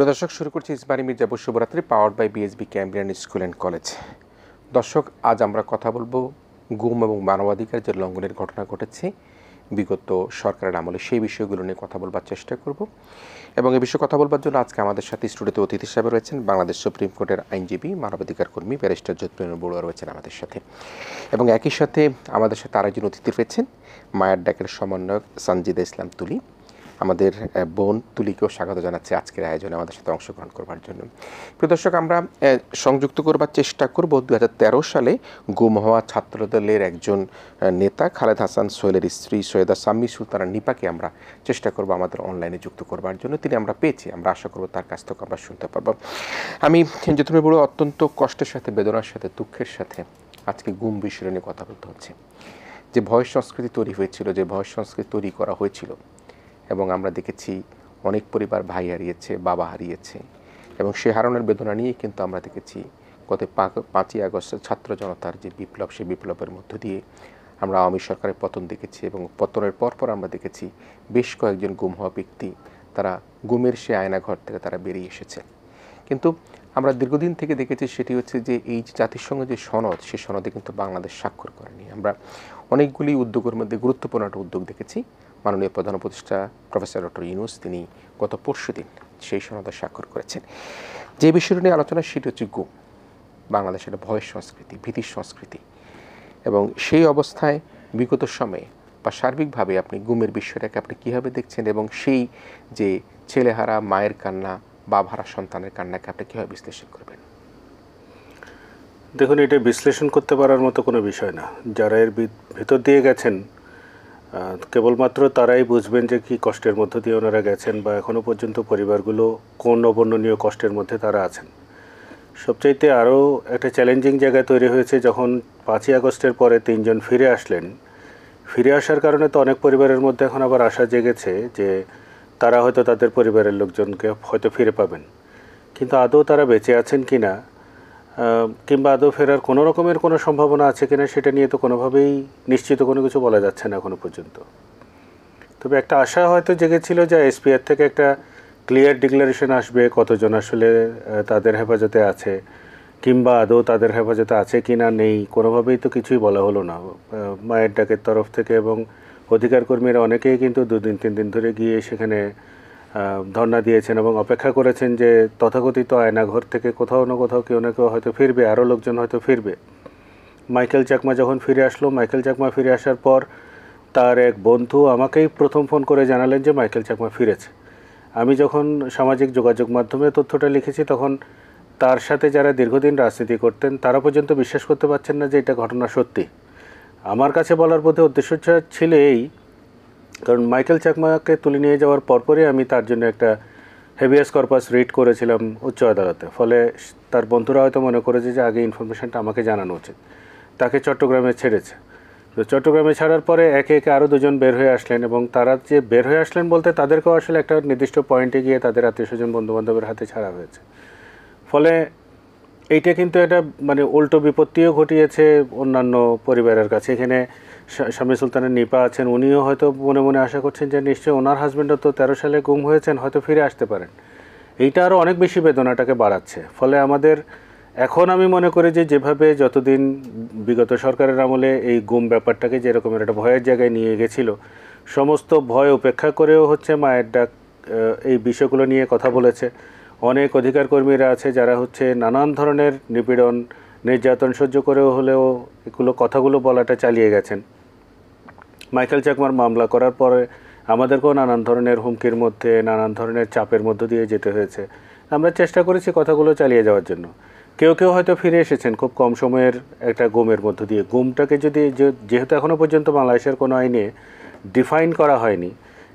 প্রদর্শক শুরু করছি ইসমানী মির্জাপুর শুভরাত্রি powered by BSB Cambrian school and college. দর্শক, আজ আমরা কথা বলবো গুম এবং মানবাধিকার যে লঙ্ঘনের ঘটনা ঘটেছে বিগত সরকারের আমলে, সেই বিষয়গুলো নিয়ে কথা বলবার চেষ্টা করব। এবং এই বিষয়ে কথা বলবার জন্য আজকে আমাদের সাথে স্টুডিওতে অতিথি হিসাবে রয়েছেন বাংলাদেশ সুপ্রিম কোর্টের আইনজীবী, মানবাধিকার কর্মী ব্যারিস্টার জ্যোতিপ্রিয় বড়ুয়া রয়েছেন আমাদের সাথে। এবং একই সাথে আমাদের সাথে আরেকজন অতিথি রয়েছেন মায়ের ডাকের সমন্বয়ক সানজিদা ইসলাম তুলি। আমাদের বোন তুলিকেও স্বাগত জানাচ্ছি আজকের আয়োজনে আমাদের সাথে অংশগ্রহণ করবার জন্য। প্রিয় দর্শক, আমরা সংযুক্ত করবার চেষ্টা করব 2013 সালে গুম হওয়া ছাত্রদলের একজন নেতা খালেদ হাসান সোহেলের স্ত্রী সৈয়দা সাম্মি সুলতানা নিপাকে আমরা চেষ্টা করব আমাদের অনলাইনে যুক্ত করবার জন্য। তিনি আমরা পেয়েছি, আমরা আশা করব তার কাছ থেকে আমরা শুনতে পারবো। আমি জ্যোতিপ্রিয় বড়ুয়া অত্যন্ত কষ্টের সাথে, বেদনার সাথে, দুঃখের সাথে আজকে গুম বিষয় নিয়ে কথা বলতে হচ্ছে। যে ভয় সংস্কৃতি তৈরি হয়েছিল, যে ভয় সংস্কৃতি তৈরি করা হয়েছিল, এবং আমরা দেখেছি অনেক পরিবার ভাই হারিয়েছে, বাবা হারিয়েছে, এবং সে হারানোর বেদনা নিয়েই কিন্তু আমরা দেখেছি গত 5ই আগস্টের ছাত্র জনতার যে বিপ্লব, সেই বিপ্লবের মধ্য দিয়ে আমরা আওয়ামী সরকারের পতন দেখেছি। এবং পতনের পরপর আমরা দেখেছি বেশ কয়েকজন গুম হওয়া ব্যক্তি তারা গুমের সে আয়নাঘর থেকে তারা বেরিয়ে এসেছে। কিন্তু আমরা দীর্ঘদিন থেকে দেখেছি সেটি হচ্ছে যে এই যে জাতিসংঘ যে সনদ, সেই সনদে কিন্তু বাংলাদেশ স্বাক্ষর করেনি। আমরা অনেকগুলি উদ্যোগের মধ্যে গুরুত্বপূর্ণ একটা উদ্যোগ দেখেছি। মাননীয় প্রধান উপদেষ্টা প্রফেসর ডক্টর ইউনূস তিনি গত পরশুদিন সেই সনদে স্বাক্ষর করেছেন। যে বিষয়টি নিয়ে আলোচনা সেটি হচ্ছে গুম। বাংলাদেশের ভয়ের সংস্কৃতি, ভীতির সংস্কৃতি, এবং সেই অবস্থায় বিগত সময়ে বা সার্বিকভাবে আপনি গুমের বিষয়টাকে আপনি কীভাবে দেখছেন, এবং সেই যে ছেলেহারা মায়ের কান্না, বাবাহারা সন্তানের কান্নাকে আপনি কীভাবে বিশ্লেষণ করবেন? দেখুন, এটা বিশ্লেষণ করতে পারার মতো কোনো বিষয় না। যারা এর ভেতর দিয়ে গেছেন কেবলমাত্র তারাই বুঝবেন যে কী কষ্টের মধ্য দিয়ে ওনারা গেছেন, বা এখনও পর্যন্ত পরিবারগুলো কোন অবর্ণনীয় কষ্টের মধ্যে তারা আছেন। সবচাইতে আরও একটা চ্যালেঞ্জিং জায়গায় তৈরি হয়েছে যখন 5ই আগস্টের পরে 3 জন ফিরে আসলেন। ফিরে আসার কারণে তো অনেক পরিবারের মধ্যে এখন আবার আশা জেগেছে যে তারা হয়তো তাদের পরিবারের লোকজনকে হয়তো ফিরে পাবেন, কিন্তু আদৌ তারা বেঁচে আছেন কি না, কিংবা আদৌ ফেরার কোনো রকমের কোনো সম্ভাবনা আছে কিনা, সেটা নিয়ে তো কোনোভাবেই নিশ্চিত কোনো কিছু বলা যাচ্ছে না এখনও পর্যন্ত। তবে একটা আশা হয়তো জেগেছিল যে এসপিআর থেকে একটা ক্লিয়ার ডিক্লারেশন আসবে কতজন আসলে তাদের হেফাজতে আছে, কিংবা আদৌ তাদের হেফাজতে আছে কি না নেই, কোনোভাবেই তো কিছুই বলা হলো না মায়ের ডাকের তরফ থেকে। এবং অধিকার কর্মীরা অনেকেই কিন্তু 2 দিন 3 দিন ধরে গিয়ে সেখানে ধর্ণা দিয়েছেন এবং অপেক্ষা করেছেন যে তথাকথিত আয়নাঘর থেকে কোথাও না কোথাও কেউ না কেউ হয়তো ফিরবে, আরও লোকজন হয়তো ফিরবে। মাইকেল চাকমা যখন ফিরে আসলো, মাইকেল চাকমা ফিরে আসার পর তার এক বন্ধু আমাকেই প্রথম ফোন করে জানালেন যে মাইকেল চাকমা ফিরেছে। আমি যখন সামাজিক যোগাযোগ মাধ্যমে তথ্যটা লিখেছি, তখন তার সাথে যারা দীর্ঘদিন রাজনীতি করতেন তারা পর্যন্ত বিশ্বাস করতে পারছেন না যে এটা ঘটনা সত্যি। আমার কাছে বলার পথে উদ্দেশ্য ছিল এই, কারণ মাইকেল চাকমাকে তুলে নিয়ে যাওয়ার পরপরই আমি তার জন্য একটা হেভিয়াস কর্পাস রিট করেছিলাম উচ্চ আদালতে। ফলে তার বন্ধুরা হয়তো মনে করেছে যে আগে ইনফরমেশনটা আমাকে জানানো উচিত। তাকে চট্টগ্রামে ছেড়েছে। তো চট্টগ্রামে ছাড়ার পরে একে একে আরও 2 জন বের হয়ে আসলেন, এবং তারা যে বের হয়ে আসলেন বলতে তাদেরকেও আসলে একটা নির্দিষ্ট পয়েন্টে গিয়ে তাদের আত্মীয়স্বজন বন্ধুবান্ধবের হাতে ছাড়া হয়েছে। ফলে এইটা কিন্তু একটা মানে উল্টো বিপত্তিও ঘটিয়েছে অন্যান্য পরিবারের কাছে। এখানে শাম্মী সুলতানের নিপা আছেন, উনিও হয়তো মনে মনে আশা করছেন যে নিশ্চয়ই ওনার হাজব্যান্ডও তো 13 সালে গুম হয়েছেন, হয়তো ফিরে আসতে পারেন। এইটা আরও অনেক বেশি বেদনাটাকে বাড়াচ্ছে। ফলে আমাদের এখন আমি মনে করি যে যেভাবে যতদিন বিগত সরকারের আমলে এই গুম ব্যাপারটাকে যেরকমের একটা ভয়ের জায়গায় নিয়ে গেছিল, সমস্ত ভয় উপেক্ষা করেও হচ্ছে মায়ের ডাক এই বিষয়গুলো নিয়ে কথা বলেছে। অনেক অধিকার কর্মীরা আছে যারা হচ্ছে নানান ধরনের নিপীড়ন নির্যাতন সহ্য করেও হলেও এগুলো কথাগুলো বলাটা চালিয়ে গেছেন। মাইকেল চাকমার মামলা করার পরে আমাদেরকেও নানান ধরনের হুমকির মধ্যে, নানান ধরনের চাপের মধ্য দিয়ে যেতে হয়েছে। আমরা চেষ্টা করেছি কথাগুলো চালিয়ে যাওয়ার জন্য। কেউ কেউ হয়তো ফিরে এসেছেন খুব কম সময়ের একটা গুমের মধ্য দিয়ে। গুমটাকে যদি যেহেতু এখনও পর্যন্ত বাংলাদেশের কোনো আইনে ডিফাইন করা হয়নি,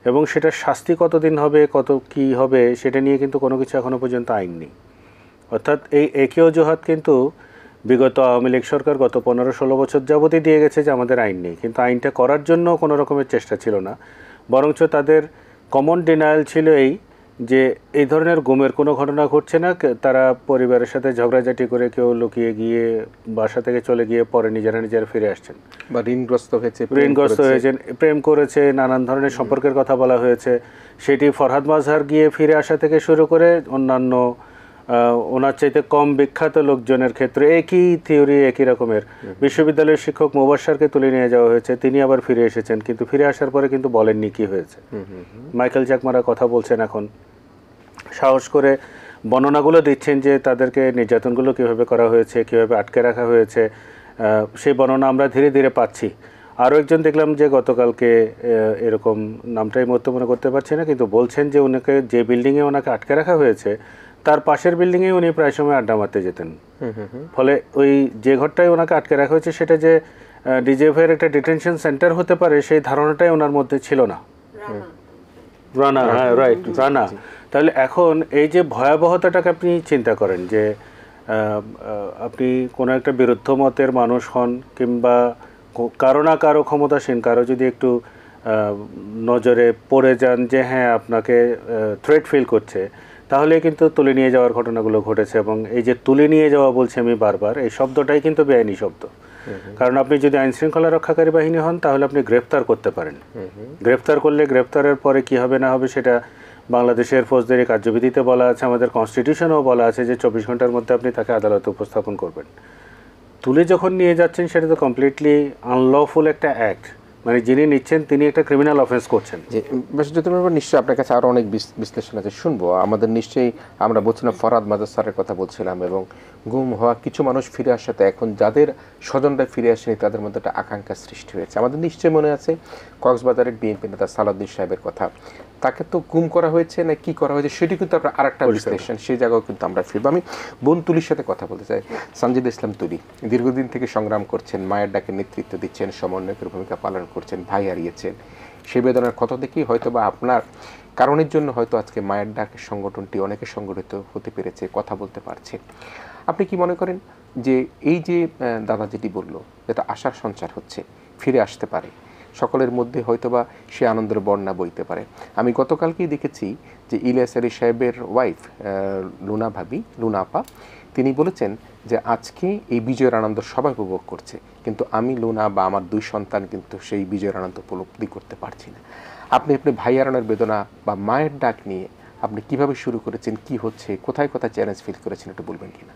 এবং সেটার শাস্তি কতদিন হবে, কত কি হবে, সেটা নিয়ে কিন্তু কোনো কিছু এখনও পর্যন্ত আইন নেই। অর্থাৎ এই একই অজুহাত কিন্তু বিগত আওয়ামী লীগ সরকার গত 15-16 বছর যাবতই দিয়ে গেছে যে আমাদের আইন নেই, কিন্তু আইনটা করার জন্য কোনো রকমের চেষ্টা ছিল না। বরঞ্চ তাদের কমন ডিনায়াল ছিল এই যে এই ধরনের গুমের কোনো ঘটনা ঘটছে না, তারা পরিবারের সাথে ঝগড়াঝাটি করে কেউ লুকিয়ে গিয়ে বাসা থেকে চলে গিয়ে পরে নিজেরা ফিরে আসছেন, বা ঋণগ্রস্ত হয়েছেন, প্রেম করেছে, নানান ধরনের সম্পর্কের কথা বলা হয়েছে। সেটি ফরহাদ মাজহার গিয়ে ফিরে আসা থেকে শুরু করে অন্যান্য ওনার চাইতে কম বিখ্যাত লোকজনের ক্ষেত্রে একই থিওরি, একই রকমের। বিশ্ববিদ্যালয়ের শিক্ষক মুবাশশারকে তুলে নিয়ে যাওয়া হয়েছে, তিনি আবার ফিরে এসেছেন, কিন্তু ফিরে আসার পরে কিন্তু বলেননি কি হয়েছে। মাইকেল চাকমারা কথা বলছেন এখন, সাহস করে বর্ণনাগুলো দিচ্ছেন যে তাদেরকে নির্যাতনগুলো কীভাবে করা হয়েছে, কীভাবে আটকে রাখা হয়েছে, সেই বর্ণনা আমরা ধীরে ধীরে পাচ্ছি। আরও একজন দেখলাম যে গতকালকে এরকম নামটাই মনে করতে পারছি না, কিন্তু বলছেন যে ওনাকে যে বিল্ডিংয়ে ওনাকে আটকে রাখা হয়েছে তার পাশের বিল্ডিংয়ে উনি প্রায় সময় আড্ডা মারতে যেতেন। ফলে ওই যে ঘরটায় ওনাকে আটকে রাখা হয়েছে সেটা যে ডিজিএফআই এর একটা ডিটেনশন সেন্টার হতে পারে সেই ধারণাটাই ওনার মধ্যে ছিল না। রানা, হ্যাঁ রাইট, রানা। তাহলে এখন এই যে ভয়াবহতাটাকে আপনি চিন্তা করেন যে আপনি কোনো একটা বিরুদ্ধ মতের মানুষ হন কিংবা কারো না কারো ক্ষমতাসীন কারো যদি একটু নজরে পড়ে যান যে হ্যাঁ আপনাকে থ্রেট ফিল করছে, তাহলে কিন্তু তুলে নিয়ে যাওয়ার ঘটনাগুলো ঘটেছে। এবং এই যে তুলে নিয়ে যাওয়া বলছি আমি বারবার, এই শব্দটাই কিন্তু বেআইনি শব্দ। কারণ আপনি যদি আইন শৃঙ্খলা রক্ষাকারী বাহিনী হন তাহলে আপনি গ্রেফতার করতে পারেন। গ্রেফতার করলে গ্রেফতারের পরে কি হবে না হবে সেটা বাংলাদেশের ফৌজদারি কার্যবিধিতে বলা আছে, আমাদের কনস্টিটিউশনেও বলা আছে যে 24 ঘন্টার মধ্যে আপনি তাকে আদালতে উপস্থাপন করবেন। তুলে যখন নিয়ে যাচ্ছেন সেটা তো কমপ্লিটলি আনলফুল একটা অ্যাক্ট, মানে যিনি নিচ্ছেন তিনি একটা ক্রিমিনাল অফেন্স করছেন। যে নিশ্চয়ই আপনার কাছে আরও অনেক বিশ্লেষণ আছে, শুনবো। আমাদের নিশ্চয়ই আমরা বলছিলাম ফরহাদ মাজহার স্যারের কথা বলছিলাম, এবং গুম হওয়া কিছু মানুষ ফিরে আসাতে এখন যাদের স্বজনরা ফিরে আসেনি তাদের মধ্যে একটা আকাঙ্ক্ষা সৃষ্টি হয়েছে। আমাদের নিশ্চয়ই মনে আছে কক্সবাজারের বিএনপি নেতা সালাউদ্দিন সাহেবের কথা। তাকে তো গুম করা হয়েছে না কি করা হয়েছে সেটি কিন্তু আপনার আরেকটা বিশ্লেষণ, সেই জায়গাও কিন্তু আমরা ফিরবো। আমি বোন তুলির সাথে কথা বলতে চাই। সানজিদা ইসলাম তুলি দীর্ঘদিন থেকে সংগ্রাম করছেন, মায়ের ডাকে নেতৃত্ব দিচ্ছেন, সমন্বয়কের ভূমিকা পালন করছেন, ভাই হারিয়েছেন। সেই বেদনার ক্ষত দেখেই হয়তো বা আপনার কারণের জন্য হয়তো আজকে মায়ের ডাকের সংগঠনটি অনেকে সংগঠিত হতে পেরেছে, কথা বলতে পারছে। আপনি কি মনে করেন যে এই যে দাদা যেটি বললো, যেটা আশার সঞ্চার হচ্ছে, ফিরে আসতে পারে, সকলের মধ্যে হয়তোবা সে আনন্দের বন্যা বইতে পারে? আমি গতকালকেই দেখেছি যে ইলিয়াস আলী সাহেবের ওয়াইফ লুনা ভাবি, লুনা আপা, তিনি বলেছেন যে আজকে এই বিজয়ের আনন্দ সবাই উপভোগ করছে, কিন্তু আমি লুনা বা আমার 2 সন্তান কিন্তু সেই বিজয়ের আনন্দ উপলব্ধি করতে পারছি না। আপনি ভাই হারানোর বেদনা বা মায়ের ডাক নিয়ে আপনি কিভাবে শুরু করেছেন, কি হচ্ছে, কোথায় কোথায় চ্যালেঞ্জ ফিল করেছেন, একটু বলবেন কিনা?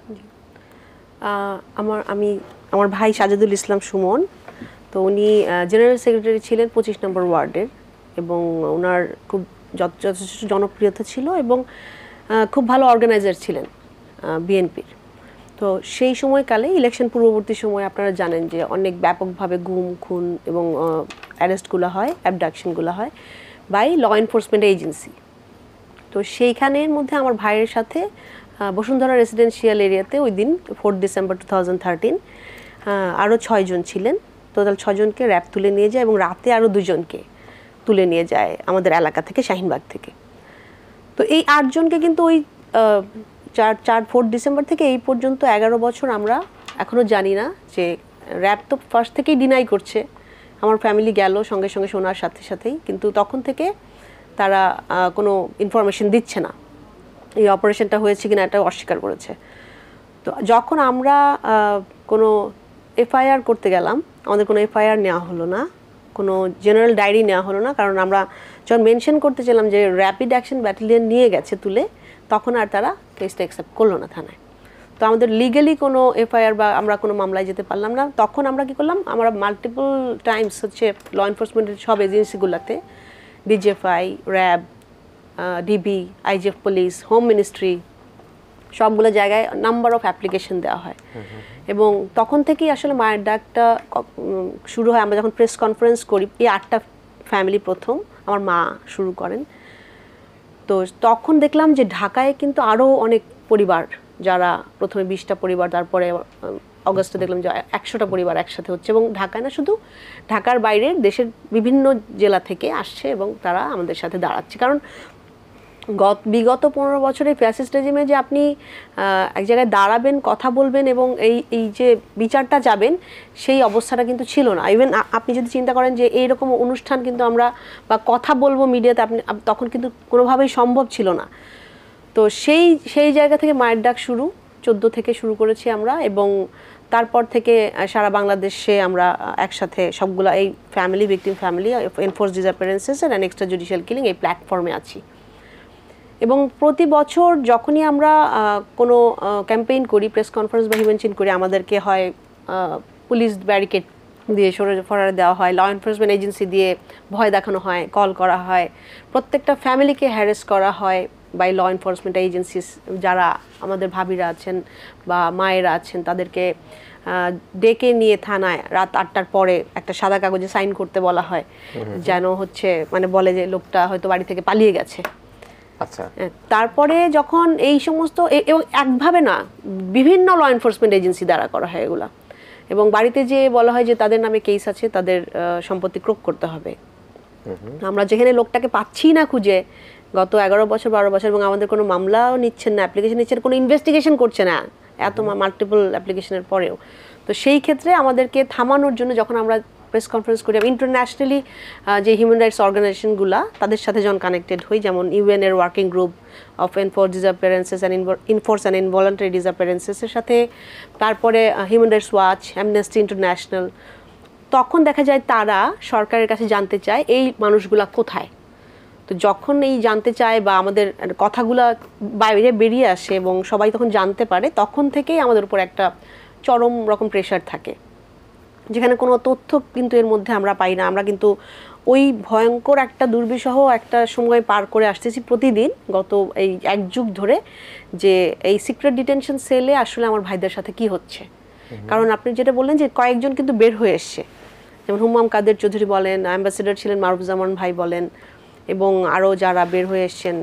আমার ভাই সাজেদুল ইসলাম সুমন, তো উনি জেনারেল সেক্রেটারি ছিলেন 25 নম্বর ওয়ার্ডের, এবং ওনার খুব যথেষ্ট জনপ্রিয়তা ছিল এবং খুব ভালো অর্গানাইজার ছিলেন বিএনপির। তো সেই সময়কালে ইলেকশন পূর্ববর্তী সময় আপনারা জানেন যে অনেক ব্যাপকভাবে গুম খুন এবং অ্যারেস্টগুলো হয়, অ্যাবডাকশনগুলো হয় বাই ল এনফোর্সমেন্ট এজেন্সি। তো সেইখানের মধ্যে আমার ভাইয়ের সাথে বসুন্ধরা রেসিডেন্সিয়াল এরিয়াতে ওই দিন 4 ডিসেম্বর 2013 আরও 6 জন ছিলেন। টোটাল 6 জনকে র্যাব তুলে নিয়ে যায় এবং রাতে আরও 2 জনকে তুলে নিয়ে যায় আমাদের এলাকা থেকে, শাহিনবাগ থেকে। তো এই 8 জনকে কিন্তু ওই 4 ডিসেম্বর থেকে এই পর্যন্ত 11 বছর আমরা এখনও জানি না যে, র্যাব তো ফার্স্ট থেকেই ডিনাই করছে, আমার ফ্যামিলি গেল সঙ্গে সঙ্গে শোনার সাথে সাথেই, কিন্তু তখন থেকে তারা কোনো ইনফরমেশন দিচ্ছে না এই অপারেশনটা হয়েছে কিনা, এটা অস্বীকার করেছে। তো যখন আমরা কোনো এফআইআর করতে গেলাম, আমাদের কোনো এফআইআর নেওয়া হলো না, কোনো জেনারেল ডায়েরি নেওয়া হলো না, কারণ আমরা যখন মেনশন করতে চাইলাম যে র্যাপিড অ্যাকশন ব্যাটালিয়ন নিয়ে গেছে তুলে, তখন আর তারা কেসটা অ্যাকসেপ্ট করলো না থানায়। তো আমাদের লিগালি কোনো এফআইআর বা আমরা কোনো মামলায় যেতে পারলাম না। তখন আমরা কী করলাম, আমরা মাল্টিপল টাইমস হচ্ছে ল এনফোর্সমেন্টের সব এজেন্সিগুলোতে, ডিজিএফআই, র্যাব, ডিবি, আইজিএফ পুলিশ, হোম মিনিস্ট্রি, সবগুলো জায়গায় নাম্বার অফ অ্যাপ্লিকেশন দেওয়া হয়। এবং তখন থেকেই আসলে মায়ের ডাকটা শুরু হয়। আমরা যখন প্রেস কনফারেন্স করি, এই 8টা ফ্যামিলি প্রথম আমার মা শুরু করেন। তো তখন দেখলাম যে ঢাকায় কিন্তু আরও অনেক পরিবার, যারা প্রথমে 20টা পরিবার, তারপরে অগস্টে দেখলাম যে 100টা পরিবার একসাথে হচ্ছে, এবং ঢাকায় না শুধু, ঢাকার বাইরের দেশের বিভিন্ন জেলা থেকে আসছে এবং তারা আমাদের সাথে দাঁড়াচ্ছে। কারণ বিগত 15 বছরের ফ্যাসিস্ট রেজিমে যে আপনি এক জায়গায় দাঁড়াবেন, কথা বলবেন এবং এই যে বিচারটা যাবেন, সেই অবস্থাটা কিন্তু ছিল না। ইভেন আপনি যদি চিন্তা করেন যে এইরকম অনুষ্ঠান কিন্তু আমরা বা কথা বলবো মিডিয়াতে, তখন কিন্তু কোনোভাবেই সম্ভব ছিল না। তো সেই জায়গা থেকে মায়ের ডাক শুরু 14 থেকে শুরু করেছি আমরা, এবং তারপর থেকে সারা বাংলাদেশে আমরা একসাথে সবগুলো এই family, victim family, enforce disappearances and extra judicial killing এই প্ল্যাটফর্মে আছি। এবং প্রতি বছর যখনই আমরা কোনো ক্যাম্পেইন করি, প্রেস কনফারেন্স বা হিউম্যান করি, আমাদেরকে হয় পুলিশ ব্যারিকেড দিয়ে ফরারে দেওয়া হয়, ল এনফোর্সমেন্ট এজেন্সি দিয়ে ভয় দেখানো হয়, কল করা হয়, প্রত্যেকটা ফ্যামিলিকে হ্যারেস করা হয় বাই ল এনফোর্সমেন্ট এজেন্সিস। যারা আমাদের ভাবিরা আছেন বা মায়েরা আছেন তাদেরকে ডেকে নিয়ে থানায় রাত 8টার পরে একটা সাদা কাগজে সাইন করতে বলা হয়, যেন হচ্ছে মানে বলে যে লোকটা হয়তো বাড়ি থেকে পালিয়ে গেছে। আচ্ছা, তারপরে যখন এই সমস্ত এবং একভাবে না, বিভিন্ন ল এনফোর্সমেন্ট এজেন্সি দ্বারা করা হয় এগুলা, এবং বাড়িতে যে বলা হয় যে তাদের নামে কেস আছে, তাদের সম্পত্তি ক্রোক করতে হবে। আমরা যেখানে লোকটাকে পাচ্ছি না খুঁজে গত 11 বছর 12 বছর, এবং আমাদের কোনো মামলাও নিচ্ছেন না, অ্যাপ্লিকেশন নিচ্ছেন, কোনো ইনভেস্টিগেশন করছে না এত মাল্টিপল অ্যাপ্লিকেশনের পরেও। তো সেই ক্ষেত্রে আমাদেরকে থামানোর জন্য যখন আমরা প্রেস কনফারেন্স করি, ইন্টারন্যাশনালি যে হিউম্যান রাইটস অর্গানাইজেশনগুলো তাদের সাথে যখন কানেক্টেড হই, যেমন ইউএন এর working group of enforce disappearances and enforce and involuntary ডিসঅ্যাপিয়ারেন্সেসের সাথে, তারপরে human rights watch, Amnesty International, তখন দেখা যায় তারা সরকারের কাছে জানতে চায় এই মানুষগুলা কোথায়। তো যখন এই জানতে চায় বা আমাদের কথাগুলো বাইরে বেরিয়ে আসে এবং সবাই তখন জানতে পারে, তখন থেকেই আমাদের উপর একটা চরম রকম প্রেশার থাকে, যেখানে কোনো তথ্য কিন্তু এর মধ্যে আমরা পাই না। আমরা কিন্তু ওই ভয়ঙ্কর একটা দুর্বিষহ একটা সময় পার করে আসতেছি প্রতিদিন গত এই 1 যুগ ধরে, যে এই সিক্রেট ডিটেনশন সেলে আসলে আমার ভাইদের সাথে কি হচ্ছে। কারণ আপনি যেটা বললেন যে কয়েকজন কিন্তু বের হয়ে এসছে, যেমন হুমাম কাদের চৌধুরী বলেন, অ্যাম্বাসেডর ছিলেন মারুফুজ্জামান ভাই বলেন, এবং আরও যারা বের হয়ে এসছেন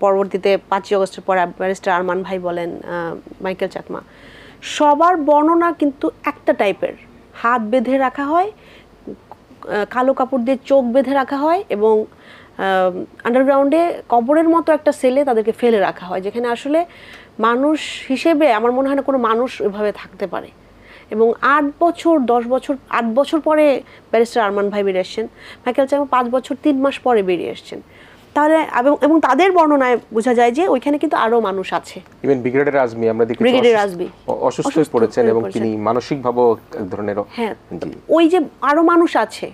পরবর্তীতে 5ই আগস্টের পর ব্যারিস্টার আরমান ভাই বলেন, মাইকেল চাকমা, সবার বর্ণনা কিন্তু একটা টাইপের। হাত বেঁধে রাখা হয়, কালো কাপড় দিয়ে চোখ বেঁধে রাখা হয়, এবং আন্ডারগ্রাউন্ডে কবরের মতো একটা সেলে তাদেরকে ফেলে রাখা হয়, যেখানে আসলে মানুষ হিসেবে আমার মনে হয় না কোনো মানুষ ওইভাবে থাকতে পারে। এবং 8 বছর 10 বছর 8 বছর পরে ব্যারিস্টার আরমান ভাই বেরিয়ে এসছেন, মাইকেল চাকমা 5 বছর 3 মাস পরে বেরিয়ে এসছেন। তাহলে এবং তাদের বর্ণনায় বোঝা যায় যে ওইখানে কিন্তু আরো মানুষ আছে। ইভেন ব্রিগেডিয়ার আজমি আমরা দেখেছি ব্রিগেডিয়ার আজমি অসুস্থ হয়ে পড়েছেন এবং তিনি মানসিকভাবেও এক ধরনের, হ্যাঁ, ওই যে আরো মানুষ আছে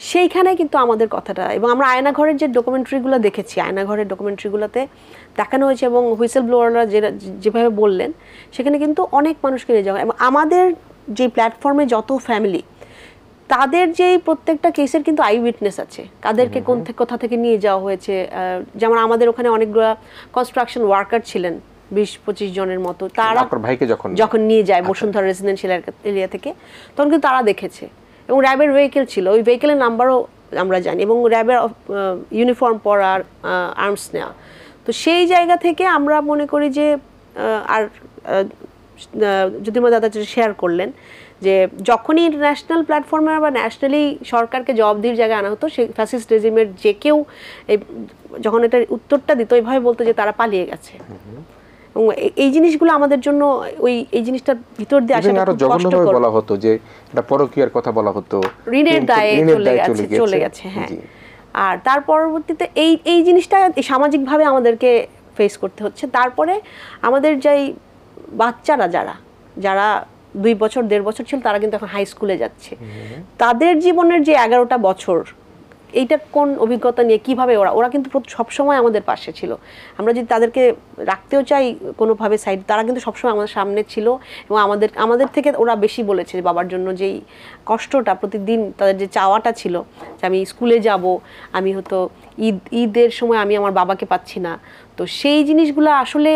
সেইখানে কিন্তু আমাদের কথাটা। এবং আমরা আয়নাঘরের যে ডকুমেন্টারিগুলো দেখেছি, আয়নাঘরের ডকুমেন্টারিগুলোতে দেখানো হয়েছে এবং হুইসেল ব্লোয়াররা যেভাবে বললেন, সেখানে কিন্তু অনেক মানুষকে নিয়ে যাওয়া। এবং আমাদের যে প্ল্যাটফর্মে যত ফ্যামিলি, তাদের যেই প্রত্যেকটা কেসের কিন্তু আই উইটনেস আছে, কাদেরকে কোথা থেকে নিয়ে যাওয়া হয়েছে। যেমন আমাদের ওখানে অনেকগুলো কনস্ট্রাকশন ওয়ার্কার ছিলেন, 20-25 জনের মতো, তারা ভাইকে যখন নিয়ে যায় বসুন্ধরা রেসিডেন্সিয়াল এরিয়া থেকে, তখন কিন্তু তারা দেখেছে। এবং র্যাবের ভেহিকেল ছিল, ওই ভেহিকেলের নাম্বারও আমরা জানি, এবং র্যাবের ইউনিফর্ম পরার, আর্মস নেওয়া। তো সেই জায়গা থেকে আমরা মনে করি যে, আর জ্যোতির্ময় দাদা শেয়ার করলেন যে যখনই ইন্টারন্যাশনাল প্ল্যাটফর্মে বা ন্যাশনালি সরকারকে জবাবদিহির জায়গায় আনা হতো, সেই ফ্যাসিস্ট রেজিমের যে কেউ যখন এটার উত্তরটা দিত, ওইভাবে বলতো যে তারা পালিয়ে গেছে। এবং এই জিনিসগুলো আমাদের জন্য এই জিনিসটার ভিতর দিয়ে আসা আরো জঘন্যভাবে বলা হতো, যে এটা পরকীয়ার কথা বলা হতো, ঋণের দায়ে চলে গেছে। হ্যাঁ, আর তার পরবর্তীতে এই জিনিসটা সামাজিকভাবে আমাদেরকে ফেস করতে হচ্ছে। তারপরে আমাদের যেই বাচ্চারা যারা 2 বছর 1.5 বছর ছিল, তারা কিন্তু এখন হাই স্কুলে যাচ্ছে। তাদের জীবনের যে 11টা বছর, এইটা কোন অভিজ্ঞতা নিয়ে কিভাবে ওরা কিন্তু সবসময় আমাদের পাশে ছিল। আমরা যদি তাদেরকে রাখতেও চাই কোনোভাবে সাইড, তারা কিন্তু সবসময় আমাদের সামনে ছিল। এবং আমাদের থেকে ওরা বেশি বলেছে যে বাবার জন্য যেই কষ্টটা প্রতিদিন, তাদের যে চাওয়াটা ছিল যে আমি স্কুলে যাব, আমি হয়তো ঈদের সময় আমি আমার বাবাকে পাচ্ছি না। তো সেই জিনিসগুলো আসলে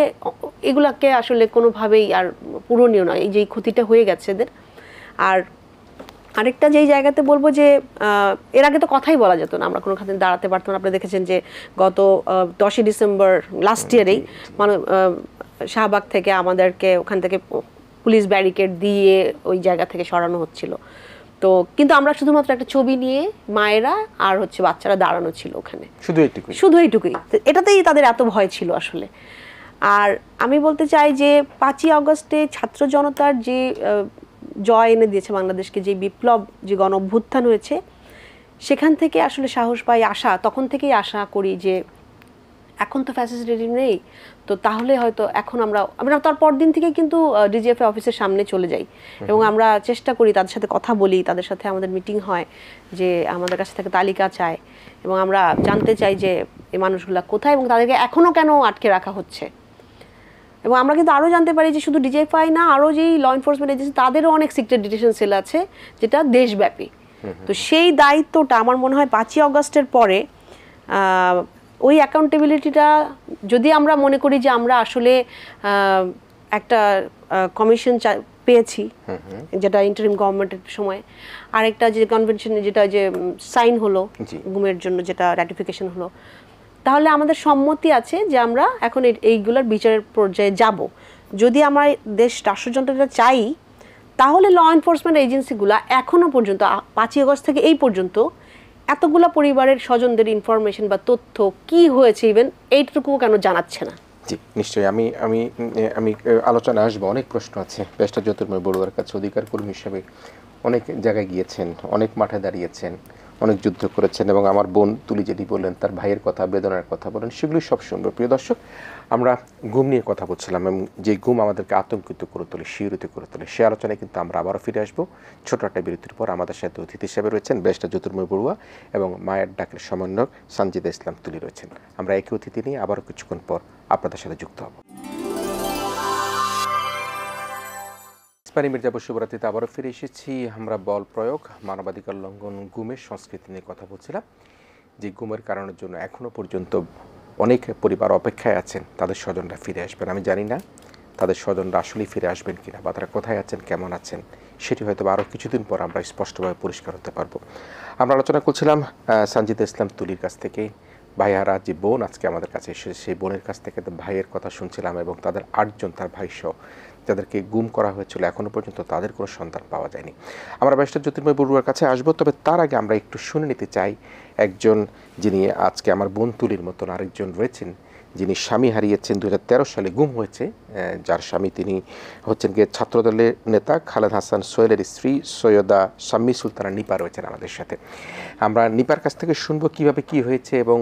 এগুলাকে আসলে কোনোভাবেই আর পূরণীয় নয়, এই যে ক্ষতিটা হয়ে গেছে এদের। আর আরেকটা যেই জায়গাতে বলবো যে এর আগে তো কথাই বলা যেত না, আমরা কোনো খাতে দাঁড়াতে পারতাম না। আপনি দেখেছেন যে গত 10ই ডিসেম্বর লাস্ট ইয়ারেই শাহবাগ থেকে আমাদেরকে ওখান থেকে পুলিশ ব্যারিকেড দিয়ে ওই জায়গা থেকে সরানো হচ্ছিল। তো কিন্তু আমরা শুধুমাত্র একটা ছবি নিয়ে মায়েরা আর বাচ্চারা দাঁড়ানো ছিল ওখানে, শুধু এইটুকুই। এটাতেই তাদের এত ভয় ছিল আসলে। আর আমি বলতে চাই যে 5ই আগস্টে ছাত্র জনতার যে জয় এনে দিয়েছে বাংলাদেশকে, যে বিপ্লব, যে গণ অভ্যুত্থান হয়েছে, সেখান থেকে আসলে সাহস পাই, তখন থেকেই আশা করি যে এখন তো ফ্যাসিলিটি রেজিম নেই, তো তাহলে হয়তো এখন আমরা আমরা তার পর দিন থেকে কিন্তু ডিজিএফআই অফিসের সামনে চলে যাই এবং আমরা চেষ্টা করি, তাদের সাথে কথা বলি, তাদের সাথে আমাদের মিটিং হয়, যে আমাদের কাছ থেকে তালিকা চায় এবং আমরা জানতে চাই যে এই মানুষগুলা কোথায় এবং তাদেরকে এখনও কেন আটকে রাখা হচ্ছে। এবং আমরা কিন্তু আরও জানতে পারি যে শুধু ডিজিএফআই না, আরও যেই ল এনফোর্সমেন্ট এজেন্সি তাদেরও অনেক সিক্রেট ডিটেনশন সেল আছে যেটা দেশব্যাপী। তো সেই দায়িত্বটা আমার মনে হয় 5ই অগস্টের পরে ওই অ্যাকাউন্টেবিলিটিটা যদি আমরা মনে করি যে আমরা আসলে একটা কমিশন পেয়েছি, যেটা ইন্টারিম গভর্নমেন্টের সময়, আরেকটা যে কনভেনশন যেটা যে সাইন হলো গুমের জন্য, যেটা র্যাটিফিকেশন হলো, তাহলে আমাদের সম্মতি আছে যে আমরা এখন এইগুলোর বিচারের পর্যায়ে যাব। যদি আমরা দেশ রাষ্ট্রযন্ত্রটা চাই, তাহলে ল এনফোর্সমেন্ট এজেন্সিগুলো এখনও পর্যন্ত 5ই আগস্ট থেকে এই পর্যন্ত এতগুলা পরিবারের স্বজনদের ইনফরমেশন বা তথ্য কি হয়েছে ইভেন এইটুকু কেন জানাচ্ছে না। জি নিশ্চয়ই, আমি আমি আমি আলোচনায় আসবো। অনেক প্রশ্ন আছে। ব্যারিস্টার জ্যোতির্ময় বড়ুয়ার কাছে অধিকার কর্মী হিসেবে অনেক জায়গায় গিয়েছেন, অনেক মাঠে দাঁড়িয়েছেন, অনেক যুদ্ধ করেছেন এবং আমার বোন তুলি যেটি বললেন, তার ভাইয়ের কথা, বেদনার কথা বলেন, সেগুলি সব শুনবো। প্রিয় দর্শক, আমরা গুম নিয়ে কথা বলছিলাম এবং যে গুম আমাদেরকে আতঙ্কিত করে তোলে, শিহরিত করে তোলে, সে আলোচনায় কিন্তু আমরা আবারও ফিরে আসবো ছোট একটা বিরতির পর। আমাদের সাথে অতিথি হিসেবে রয়েছেন ব্যারিস্টার জ্যোতির্ময় বড়ুয়া এবং মায়ের ডাকের সমন্বয়ক সানজিদা ইসলাম তুলি রয়েছেন। আমরা একই অতিথি নিয়ে আবারও কিছুক্ষণ পর আপনাদের সাথে যুক্ত হব। ইসমানী মির্জাপুর শুভরাত্রিতে আবারও ফিরে এসেছি। আমরা বল প্রয়োগ, মানবাধিকার লঙ্ঘন, গুমের সংস্কৃতি নিয়ে কথা বলছিলাম। যে গুমের কারণের জন্য এখনও পর্যন্ত অনেক পরিবার অপেক্ষায় আছেন তাদের স্বজনরা ফিরে আসবেন। আমি জানি না তাদের স্বজনরা আসলেই ফিরে আসবেন কিনা বা তারা কোথায় আছেন, কেমন আছেন, সেটি হয়তো আরও কিছুদিন পর আমরা স্পষ্টভাবে পরিষ্কার হতে পারবো। আমরা আলোচনা করছিলাম সানজিদা ইসলাম তুলির কাছ থেকে। ভাইয়ারা যে বোন আজকে আমাদের কাছে এসে, সেই বোনের কাছ থেকে ভাইয়ের কথা শুনছিলাম এবং তাদের 8জন, তার ভাই সহ, যাদেরকে গুম করা হয়েছিল এখনও পর্যন্ত তাদের কোনো সন্ধান পাওয়া যায়নি। আমরা ব্যারিস্টার জ্যোতির্ময় বড়ুয়ার কাছে আসবো, তবে তার আগে আমরা একটু শুনে নিতে চাই একজন যিনি আজকে আমার বোন তুলির মতন আরেকজন রয়েছেন, যিনি স্বামী হারিয়েছেন 2013 সালে, গুম হয়েছে, যার স্বামী তিনি হচ্ছেন গিয়ে ছাত্রদলের নেতা খালেদ হাসান সোহেলের স্ত্রী সৈয়দা শাম্মী সুলতানা নিপা রয়েছেন আমাদের সাথে। আমরা নিপার কাছ থেকে শুনবো কিভাবে কি হয়েছে এবং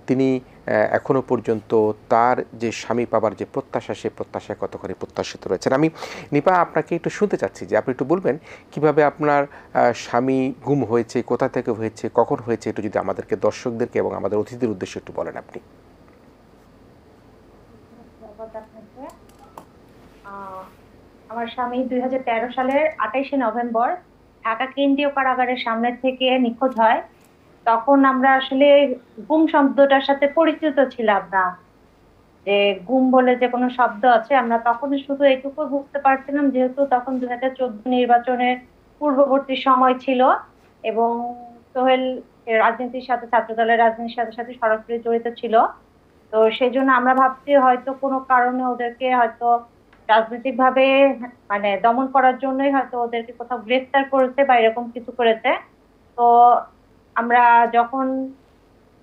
তিনি এখনও পর্যন্ত তার যে স্বামী পাবার যে প্রত্যাশা, সে প্রত্যাশায় কতখানি প্রত্যাশিত রয়েছেন। আমি নিপা আপনাকে একটু শুনতে চাচ্ছি যে আপনি একটু বলবেন কিভাবে আপনার স্বামী গুম হয়েছে, কোথা থেকে হয়েছে, কখন হয়েছে, একটু যদি আমাদেরকে, দর্শকদেরকে এবং আমাদের অতিথিদের উদ্দেশ্যে একটু বলেন আপনি। আমার স্বামী 2013 সালের 28শে নভেম্বর ঢাকা কেন্দ্রীয় কারাগারের সামনে থেকে নিখোঁজ হয়। তখন আমরা আসলে গুম শব্দটার সাথে পরিচিত ছিলাম না, যে গুম বলে যে কোনো শব্দ আছে। আমরা তখন শুধু এইটুকু বুঝতে পারছিলাম, যেহেতু তখন 2014 নির্বাচনের পূর্ববর্তী সময় ছিল এবং সোহেল রাজনীতির সাথে, ছাত্রদলের রাজনীতির সাথে সাথে সরাসরি জড়িত ছিল। তো সেই জন্য আমরা ভাবছি হয়তো কোনো কারণে ওদেরকে হয়তো রাজনৈতিক ভাবে মানে দমন করার জন্যই হয়তো ওদেরকে কোথাও গ্রেফতার করেছে বা এরকম কিছু করেছে। তো আমরা যখন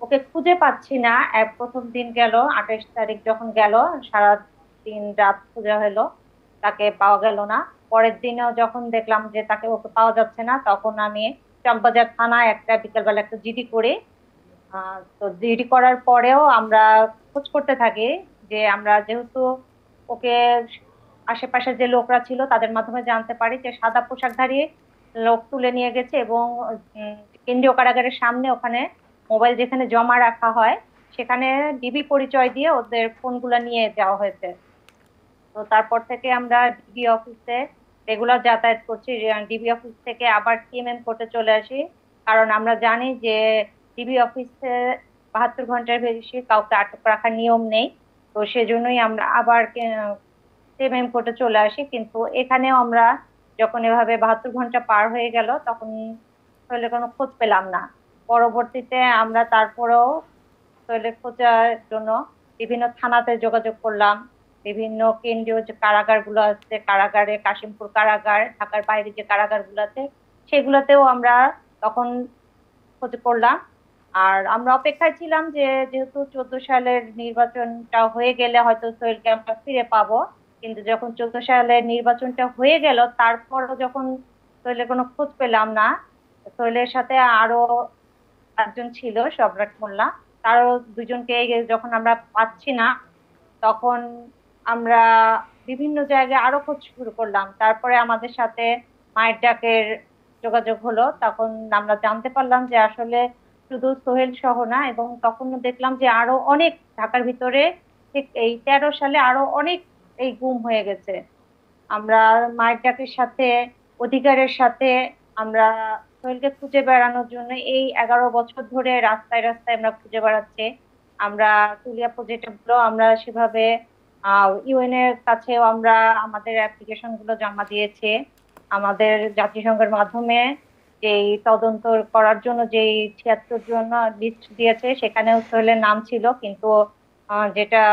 ওকে খুঁজে পাচ্ছি না, প্রথম দিন গেল 28 তারিখ যখন গেল, সারা দিন রাত খোঁজা হলো, তাকে পাওয়া গেল না। পরের দিনেও যখন দেখলাম যে ওকে পাওয়া যাচ্ছে না, তখন আমি চকবাজার থানায় বিকেলবেলা একটা জিডি করি। তো জিডি করার পরেও আমরা খোঁজ করতে থাকি, যে আমরা যেহেতু ওকে আশেপাশে যে লোকরা ছিল তাদের মাধ্যমে জানতে পারি যে সাদা পোশাকধারী লোক তুলে নিয়ে গেছে এবং কেন্দ্রীয় কারাগারের সামনে ওখানে মোবাইল যেখানে জমা রাখা হয় সেখানে ডিবি পরিচয় দিয়ে ওদের ফোনগুলো নিয়ে যাওয়া হয়েছে। তো তারপর থেকে আমরা ডিবি অফিসে রেগুলার যাতায়াত করছি, ডিবি অফিস থেকে আবার সিএমএম কোর্টে চলে আসি, কারণ আমরা জানি যে ডিবি অফিসে 72 ঘন্টার বেশি কাউকে আটক রাখার নিয়ম নেই। তো সেজন্যই আমরা আবার সিএমএম কোর্টে চলে আসি। কিন্তু এখানেও আমরা যখন এভাবে 72 ঘন্টা পার হয়ে গেল, তখন সোহেলের কোনো খোঁজ পেলাম না। পরবর্তীতে আমরা তারপরেও সোহেলের খোঁজার জন্য বিভিন্ন থানাতে যোগাযোগ করলাম, বিভিন্ন কেন্দ্রীয় যে কারাগারগুলো আছে, কারাগারে কাশিমপুর কারাগার, ঢাকার বাইরে যে কারাগারগুলো আছে সেগুলোতেও আমরা তখন খোঁজ করলাম। আর আমরা অপেক্ষায় ছিলাম যে যেহেতু 14 সালের নির্বাচনটা হয়ে গেলে হয়তো সোহেলকে আমরা ফিরে পাবো। কিন্তু যখন 14 সালের নির্বাচনটা হয়ে গেল, তারপরও যখন সোহেলের কোনো খোঁজ পেলাম না, সোহেলের সাথে আরো একজন ছিল সম্রাট মোল্লা, তারও দুজনকে যখন আমরা পাচ্ছি না, তখন আমরা বিভিন্ন জায়গায় আরো খোঁজ শুরু করলাম। তারপরে আমাদের সাথে মায়ের ডাকের যোগাযোগ হলো, তখন আমরা জানতে পারলাম যে আসলে শুধু সোহেল সহ না, এবং তখন দেখলাম যে আরো অনেক ঢাকার ভিতরে ঠিক এই 13 সালে আরো অনেক এই গুম হয়ে গেছে। আমরা মায়ের ডাকের সাথে অধিকারের সাথে আমরা সোহেলকে খুঁজে বেড়ানোর জন্য এই 11 বছর ধরে রাস্তায় রাস্তায় আমরা খুঁজে বেড়াচ্ছি। আমরা তুলিয়াপু যেটা বললো, আমরা সেভাবে ইউএন এর কাছেও আমরা আমাদের অ্যাপ্লিকেশন গুলো জমা দিয়েছি। আমাদের জাতিসংঘের মাধ্যমে যেই তদন্ত করার জন্য যেই 76 জন লিস্ট দিয়েছে, সেখানেও সোহেলের নাম ছিল, কিন্তু যেটা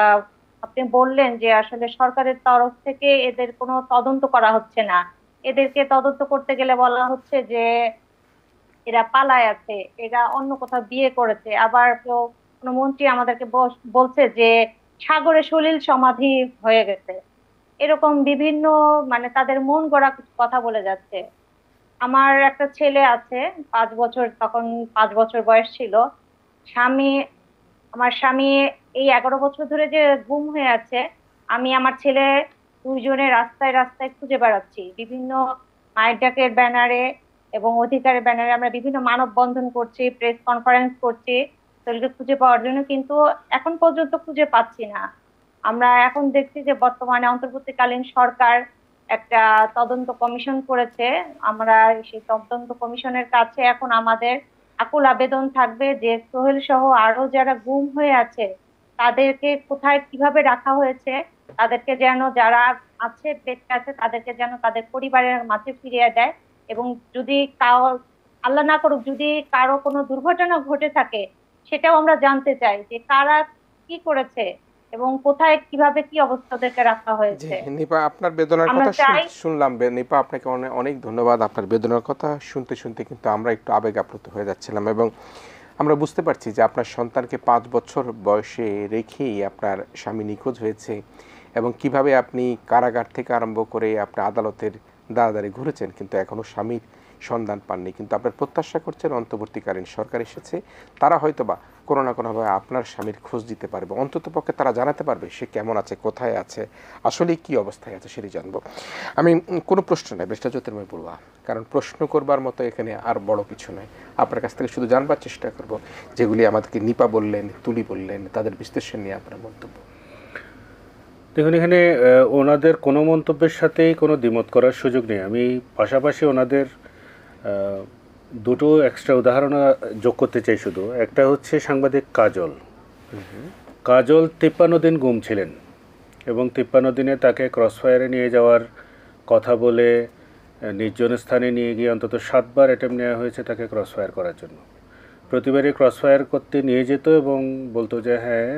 আপনি বললেন যে আসলে সরকারের তরফ থেকে এদের কোনো তদন্ত করা হচ্ছে না। এদেরকে তদন্ত করতে গেলে বলা হচ্ছে যে এরা পালায় আছে, এরা অন্য কোথাও বিয়ে করেছে। আবার কেউ কোনো মন্ত্রী আমাদেরকে বলছে যে সাগরে সলিল সমাধি হয়ে গেছে। এরকম বিভিন্ন মানে তাদের মন গড়া কিছু কথা বলে যাচ্ছে। আমার একটা ছেলে আছে, 5 বছর, তখন 5 বছর বয়স ছিল। স্বামী আমার স্বামী এই 11 বছর ধরে যে গুম হয়ে আছে, আমি আমার ছেলে দুইজনে রাস্তায় রাস্তায় খুঁজে বেড়াচ্ছি। বিভিন্ন মায়ের ডাকের ব্যানারে এবং অধিকারের ব্যানারে আমরা বিভিন্ন মানববন্ধন করছি, প্রেস কনফারেন্স করছি ছেলেকে খুঁজে পাওয়ার জন্য, কিন্তু এখন পর্যন্ত খুঁজে পাচ্ছি না। আমরা এখন দেখছি যে বর্তমানে অন্তর্বর্তীকালীন সরকার একটা তদন্ত কমিশন করেছে। আমরা সেই তদন্ত কমিশনের কাছে এখন আমাদের আকুল আবেদন থাকবে যে সোহেল সহ আরো যারা গুম হয়ে আছে তাদেরকে কোথায় কিভাবে রাখা হয়েছে, তাদেরকে যেন যারা আছে বেঁচে আছে তাদেরকে যেন তাদের পরিবারের মাঝে ফিরিয়ে দেয়। এবং যদি কারো, আল্লাহ না করুক, যদি কারো কোনো দুর্ঘটনা ঘটে থাকে, সেটাও আমরা জানতে চাই যে কারা কি করেছে এবং কোথায় কিভাবে কি অবস্থা ওদেরকে রাখা জি হয়েছে। নিপা, আপনার বেদনার আমরা কথা চাই শুনলাম। নিপা, আপনাকে অনেক অনেক ধন্যবাদ। আপনার বেদনার কথা শুনতে শুনতে কিন্তু আমরা একটু আবেগ আপ্লুত হয়ে যাচ্ছিলাম, এবং আমরা বুঝতে পারছি যে আপনার সন্তানকে 5 বছর বয়সে রেখেই আপনার স্বামী নিখোঁজ হয়েছে, এবং কিভাবে আপনি কারাগার থেকে আরম্ভ করে আপনি আদালতের দাঁড়াদাঁড়ি ঘুরেছেন, কিন্তু এখনও স্বামীর সন্ধান পাননি। কিন্তু আপনার প্রত্যাশা করছেন অন্তর্বর্তীকালীন সরকার এসেছে, তারা হয়তোবা কোনো না কোনোভাবে আপনার স্বামীর খোঁজ দিতে পারবে, অন্তত পক্ষে তারা জানাতে পারবে সে কেমন আছে, কোথায় আছে, আসলে কি অবস্থায় আছে সেটি জানবো। আমি কোনো প্রশ্ন নেই ব্যারিস্টার জ্যোতির্ময় বড়ুয়া, কারণ প্রশ্ন করবার মতো এখানে আর বড় কিছু নয়। আপনার কাছ থেকে শুধু জানবার চেষ্টা করব যেগুলি আমাদেরকে নিপা বললেন, তুলি বললেন, তাদের বিশ্লেষণ নিয়ে আপনার মন্তব্য। দেখুন, এখানে ওনাদের কোনো মন্তব্যের সাথেই কোনো দ্বিমত করার সুযোগ নেই। আমি পাশাপাশি ওনাদের দুটো এক্সট্রা উদাহরণ যোগ করতে চাই। শুধু একটা হচ্ছে সাংবাদিক কাজল। কাজল 53 দিন গুম ছিলেন, এবং 53 দিনে তাকে ক্রসফায়ারে নিয়ে যাওয়ার কথা বলে নির্জন স্থানে নিয়ে গিয়ে অন্তত 7 বার অ্যাটেম্প নেওয়া হয়েছে তাকে ক্রসফায়ার করার জন্য। প্রতিবারই ক্রসফায়ার করতে নিয়ে যেত এবং বলতো যে হ্যাঁ,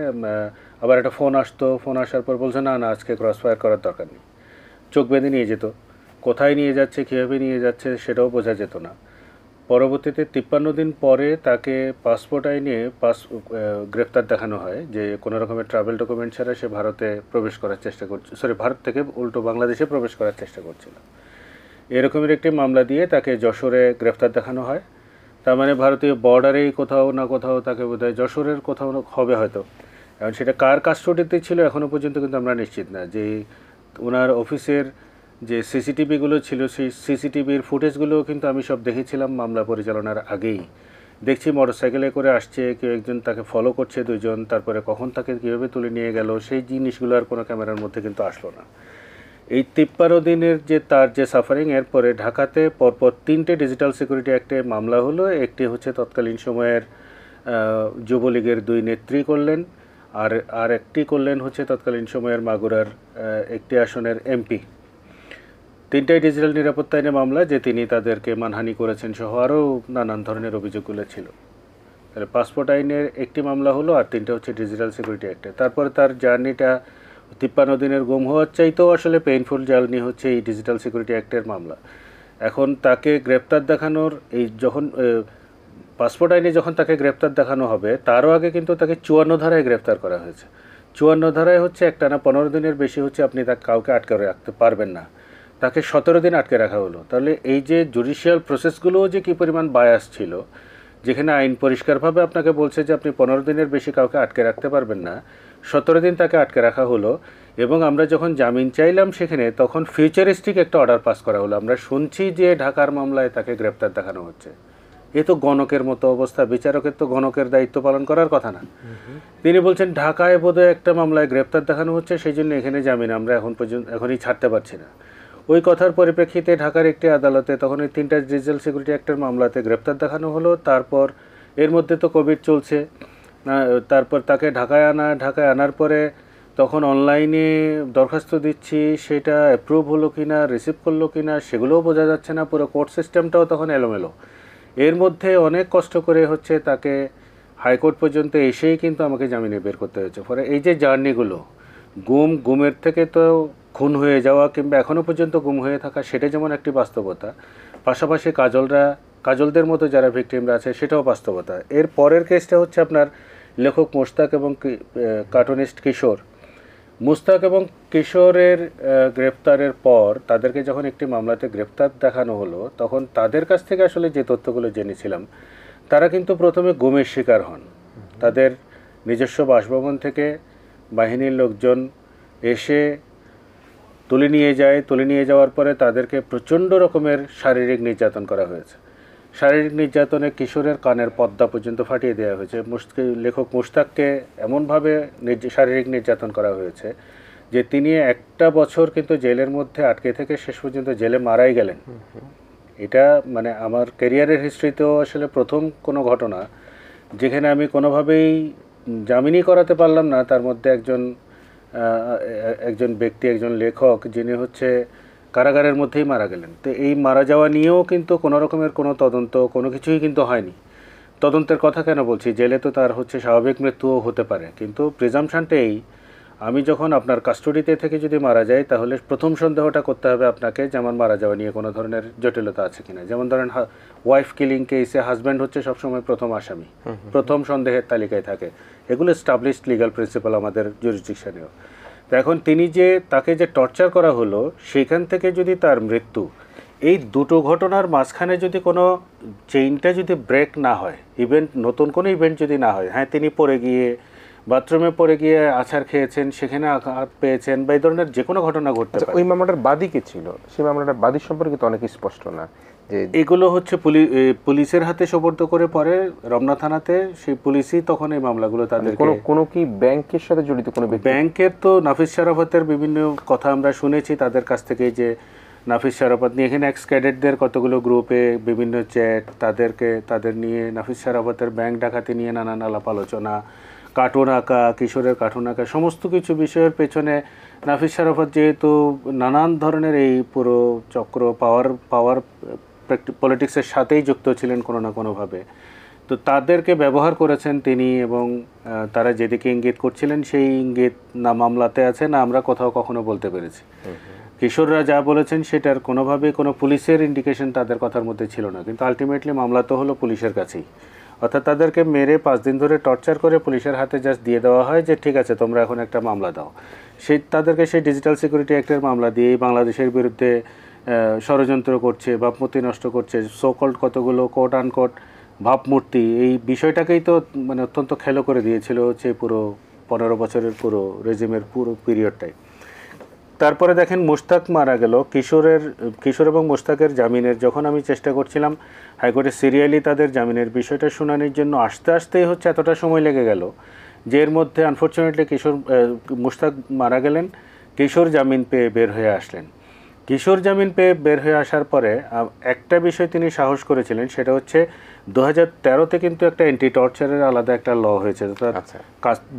আবার একটা ফোন আসতো, ফোন আসার পর বলছে না না আজকে ক্রসফায়ার করার দরকার নেই। চোখ বেঁধে নিয়ে যেত, কোথায় নিয়ে যাচ্ছে, কীভাবে নিয়ে যাচ্ছে সেটাও বোঝা যেত না। পরবর্তীতে 53 দিন পরে তাকে পাসপোর্ট আইনে গ্রেফতার দেখানো হয় যে কোনো রকমের ট্রাভেল ডকুমেন্ট ছাড়া সে ভারতে প্রবেশ করার চেষ্টা করছে, ভারত থেকে উল্টো বাংলাদেশে প্রবেশ করার চেষ্টা করছিল। এরকমের একটি মামলা দিয়ে তাকে যশোরে গ্রেফতার দেখানো হয়। তার মানে ভারতীয় বর্ডারেই কোথাও না কোথাও তাকে বোধহয় যশোরের কোথাও হবে হয়তো। এখন সেটা কার কাস্টোডিতে ছিল এখনও পর্যন্ত কিন্তু আমরা নিশ্চিত না। যে ওনার অফিসের যে সিসিটিভিগুলো ছিল, সেই সিসিটিভির ফুটেজগুলোও কিন্তু আমি সব দেখেছিলাম মামলা পরিচালনার আগেই। দেখছি মোটরসাইকেলে করে আসছে, কেউ একজন তাকে ফলো করছে, দুজন, তারপরে কখন তাকে কীভাবে তুলে নিয়ে গেল সেই জিনিসগুলো আর কোনো ক্যামেরার মধ্যে কিন্তু আসলো না। এই 53 দিনের যে তার যে সাফারিং, এরপরে ঢাকাতে পরপর 3টে ডিজিটাল সিকিউরিটি অ্যাক্টে মামলা হলো। একটি হচ্ছে তৎকালীন সময়ের যুবলীগের 2 নেত্রী করলেন, আর একটি করলেন হচ্ছে তৎকালীন সময়ের মাগুরার একটি আসনের এমপি। 3টাই ডিজিটাল নিরাপত্তা আইনে মামলা, যে তিনি তাদেরকে মানহানি করেছেন সহ আরও নানান ধরনের অভিযোগগুলো ছিল। তাহলে পাসপোর্ট আইনের একটি মামলা হলো, আর 3টা হচ্ছে ডিজিটাল সিকিউরিটি অ্যাক্টে। তারপরে তার জার্নিটা 53 দিনের গুম হওয়ার চাইতেও আসলে পেইনফুল জার্নি হচ্ছে এই ডিজিটাল সিকিউরিটি অ্যাক্টের মামলা। এখন তাকে গ্রেপ্তার দেখানোর এই যখন পাসপোর্ট আইনে যখন তাকে গ্রেপ্তার দেখানো হবে, তারও আগে কিন্তু তাকে 54 ধারায় গ্রেপ্তার করা হয়েছে। 54 ধারায় হচ্ছে একটানা 15 দিনের বেশি হচ্ছে আপনি তাকে কাউকে আটকে রাখতে পারবেন না, তাকে 17 দিন আটকে রাখা হলো। তাহলে এই যে জুডিশিয়াল প্রসেসগুলোও যে কী পরিমাণ বায়াস ছিল যেখানে আইন পরিষ্কারভাবে আপনাকে বলছে যে আপনি 15 দিনের বেশি কাউকে আটকে রাখতে পারবেন না, 17 দিন তাকে আটকে রাখা হলো। এবং আমরা যখন জামিন চাইলাম সেখানে, তখন ফিউচারিস্টিক একটা অর্ডার পাস করা হলো। আমরা শুনছি যে ঢাকার মামলায় তাকে গ্রেপ্তার দেখানো হচ্ছে। এ তো গণকের মতো অবস্থা, বিচারকের তো গণকের দায়িত্ব পালন করার কথা না। তিনি বলছেন ঢাকায় বোধহয় একটা মামলায় গ্রেপ্তার দেখানো হচ্ছে, সেই জন্য এখানে জামিন আমরা এখনই ছাড়তে পারছি না। ওই কথার পরিপ্রেক্ষিতে ঢাকার একটি আদালতে তখন ওই 3টা ডিজিটাল সিকিউরিটি অ্যাক্টের মামলাতে গ্রেপ্তার দেখানো হলো। তারপর এর মধ্যে তো কোভিড চলছে, তারপর তাকে ঢাকায় আনার পরে তখন অনলাইনে দরখাস্ত দিচ্ছি, সেটা অ্যাপ্রুভ হলো কিনা, রিসিভ করলো কিনা সেগুলোও বোঝা যাচ্ছে না। পুরো কোর্ট সিস্টেমটাও তখন এলোমেলো। এর মধ্যে অনেক কষ্ট করে হচ্ছে তাকে হাইকোর্ট পর্যন্ত এসেই কিন্তু আমাকে জামিনে বের করতে হয়েছে। ফলে এই যে জার্নিগুলো, গুমের থেকে তো খুন হয়ে যাওয়া কিংবা এখনও পর্যন্ত গুম হয়ে থাকা, সেটা যেমন একটি বাস্তবতা, পাশাপাশি কাজলদের মতো যারা ভিকটিমরা আছে সেটাও বাস্তবতা। এর পরের কেসটা হচ্ছে আপনার লেখক মুশতাক এবং কার্টুনিস্ট কিশোর। মুশতাক এবং কিশোরের গ্রেপ্তারের পর তাদেরকে যখন একটি মামলাতে গ্রেপ্তার দেখানো হলো, তখন তাদের কাছ থেকে আসলে যে তথ্যগুলো জেনেছিলাম, তারা কিন্তু প্রথমে গুমের শিকার হন। তাদের নিজস্ব বাসভবন থেকে বাহিনীর লোকজন এসে তুলে নিয়ে যাওয়ার পরে তাদেরকে প্রচণ্ড রকমের শারীরিক নির্যাতন করা হয়েছে। শারীরিক নির্যাতনে কিশোরের কানের পর্দা পর্যন্ত ফাটিয়ে দেওয়া হয়েছে। লেখক মুশতাককে এমনভাবে শারীরিক নির্যাতন করা হয়েছে যে তিনি 1টা বছর কিন্তু জেলের মধ্যে আটকে থেকে শেষ পর্যন্ত জেলে মারাই গেলেন। এটা মানে আমার ক্যারিয়ারের হিস্ট্রিতেও আসলে প্রথম কোনো ঘটনা যেখানে আমি কোনোভাবেই জামিনই করাতে পারলাম না। তার মধ্যে একজন ব্যক্তি, একজন লেখক, যিনি হচ্ছে কারাগারের মধ্যেই মারা গেলেন। তো এই মারা যাওয়া নিয়েও কিন্তু কোনো রকমের কোনো তদন্ত, কোনো কিছুই কিন্তু হয়নি। তদন্তের কথা কেন বলছি, জেলে তো তার হচ্ছে স্বাভাবিক মৃত্যুও হতে পারে, কিন্তু প্রিজাম্পশনটা এই, আমি যখন আপনার কাস্টডিতে থেকে যদি মারা যাই, তাহলে প্রথম সন্দেহটা করতে হবে আপনাকে যে আমার মারা যাওয়া নিয়ে কোনো ধরনের জটিলতা আছে কিনা। যেমন ধরেন ওয়াইফ কিলিং কেসে হাজব্যান্ড হচ্ছে সবসময় প্রথম আসামি, প্রথম সন্দেহের তালিকায় থাকে। এগুলো এস্টাবলিশড লিগ্যাল প্রিন্সিপাল আমাদের জুরিসডিকশনেও। তো এখন তাকে যে টর্চার করা হলো, সেখান থেকে যদি তার মৃত্যু, এই দুটো ঘটনার মাঝখানে যদি কোনো চেইনটা যদি ব্রেক না হয়, নতুন কোনো ইভেন্ট যদি না হয়, হ্যাঁ তিনি বাথরুমে পড়ে গিয়ে আছাড় খেয়েছেন, সেখানে আঘাত পেয়েছেন, বা এই ধরনের যে কোনো ঘটনা ঘটতে পারে। ওই মামলাটার বাদী কে ছিল? সেই মামলাটার বাদী সম্পর্কে তো অনেক স্পষ্ট না। যে এগুলো হচ্ছে পুলিশের হাতে সোপর্দ করে পরে রমনা থানাতে, সেই পুলিশই তখন এই মামলাগুলো তাদের কোনো কি ব্যাংকের সাথে জড়িত কোনো ব্যক্তি? ব্যাংকের তো নাফিস শারাফতের বিভিন্ন কথা আমরা শুনেছি তাদের কাছ থেকে, যে নাফিস শারাফত নিয়ে এখানে এক্স ক্যাডেটদের কতগুলো গ্রুপে বিভিন্ন চ্যাট, তাদের নিয়ে নাফিস শারাফতের ব্যাংক ডাকাতি নিয়ে নানান আলাপ আলোচনা, কার্টুন আঁকা, কিশোরের কার্টুন আঁকা, সমস্ত কিছু বিষয়ের পেছনে নাফিস শারাফত যেহেতু নানান ধরনের এই পুরো চক্র পাওয়ার পলিটিক্সের সাথেই যুক্ত ছিলেন কোনো না কোনোভাবে, তো তাদেরকে ব্যবহার করেছেন তিনি। এবং তারা যেদিকে ইঙ্গিত করছিলেন সেই ইঙ্গিত না মামলাতে আছে, না আমরা কোথাও কখনো বলতে পেরেছি। কিশোররা যা বলেছেন সেটার কোনোভাবেই কোনো পুলিশের ইন্ডিকেশন তাদের কথার মধ্যে ছিল না, কিন্তু আলটিমেটলি মামলা তো হলো পুলিশের কাছেই। অর্থাৎ তাদেরকে মেরে 5 দিন ধরে টর্চার করে পুলিশের হাতে জাস্ট দিয়ে দেওয়া হয় যে ঠিক আছে তোমরা এখন একটা মামলা দাও। তাদেরকে সেই ডিজিটাল সিকিউরিটি অ্যাক্টের মামলা দিয়েই বাংলাদেশের বিরুদ্ধে ষড়যন্ত্র করছে, ভাবমূর্তি নষ্ট করছে, সোকল্ড কতগুলো কোট আনকোট ভাবমূর্তি, এই বিষয়টাকেই তো মানে অত্যন্ত খেলো করে দিয়েছিল হচ্ছে পুরো 15 বছরের পুরো রেজিমের পুরো পিরিয়ডটাই। তারপরে দেখেন মুশতাক মারা গেল, কিশোর এবং মুশতাকের জামিনের যখন আমি চেষ্টা করছিলাম হাইকোর্টে সিরিয়ালি তাদের জামিনের বিষয়টা শুনানির জন্য আসতেই হচ্ছে এতটা সময় লেগে গেল যে এর মধ্যে আনফর্চুনেটলি মুশতাক মারা গেলেন, কিশোর জামিন পেয়ে বের হয়ে আসলেন। কিশোর জামিন পেয়ে বের হয়ে আসার পরে একটা বিষয় তিনি সাহস করেছিলেন, সেটা হচ্ছে 2013-তে কিন্তু একটা অ্যান্টি টর্চারের আলাদা একটা ল হয়েছে।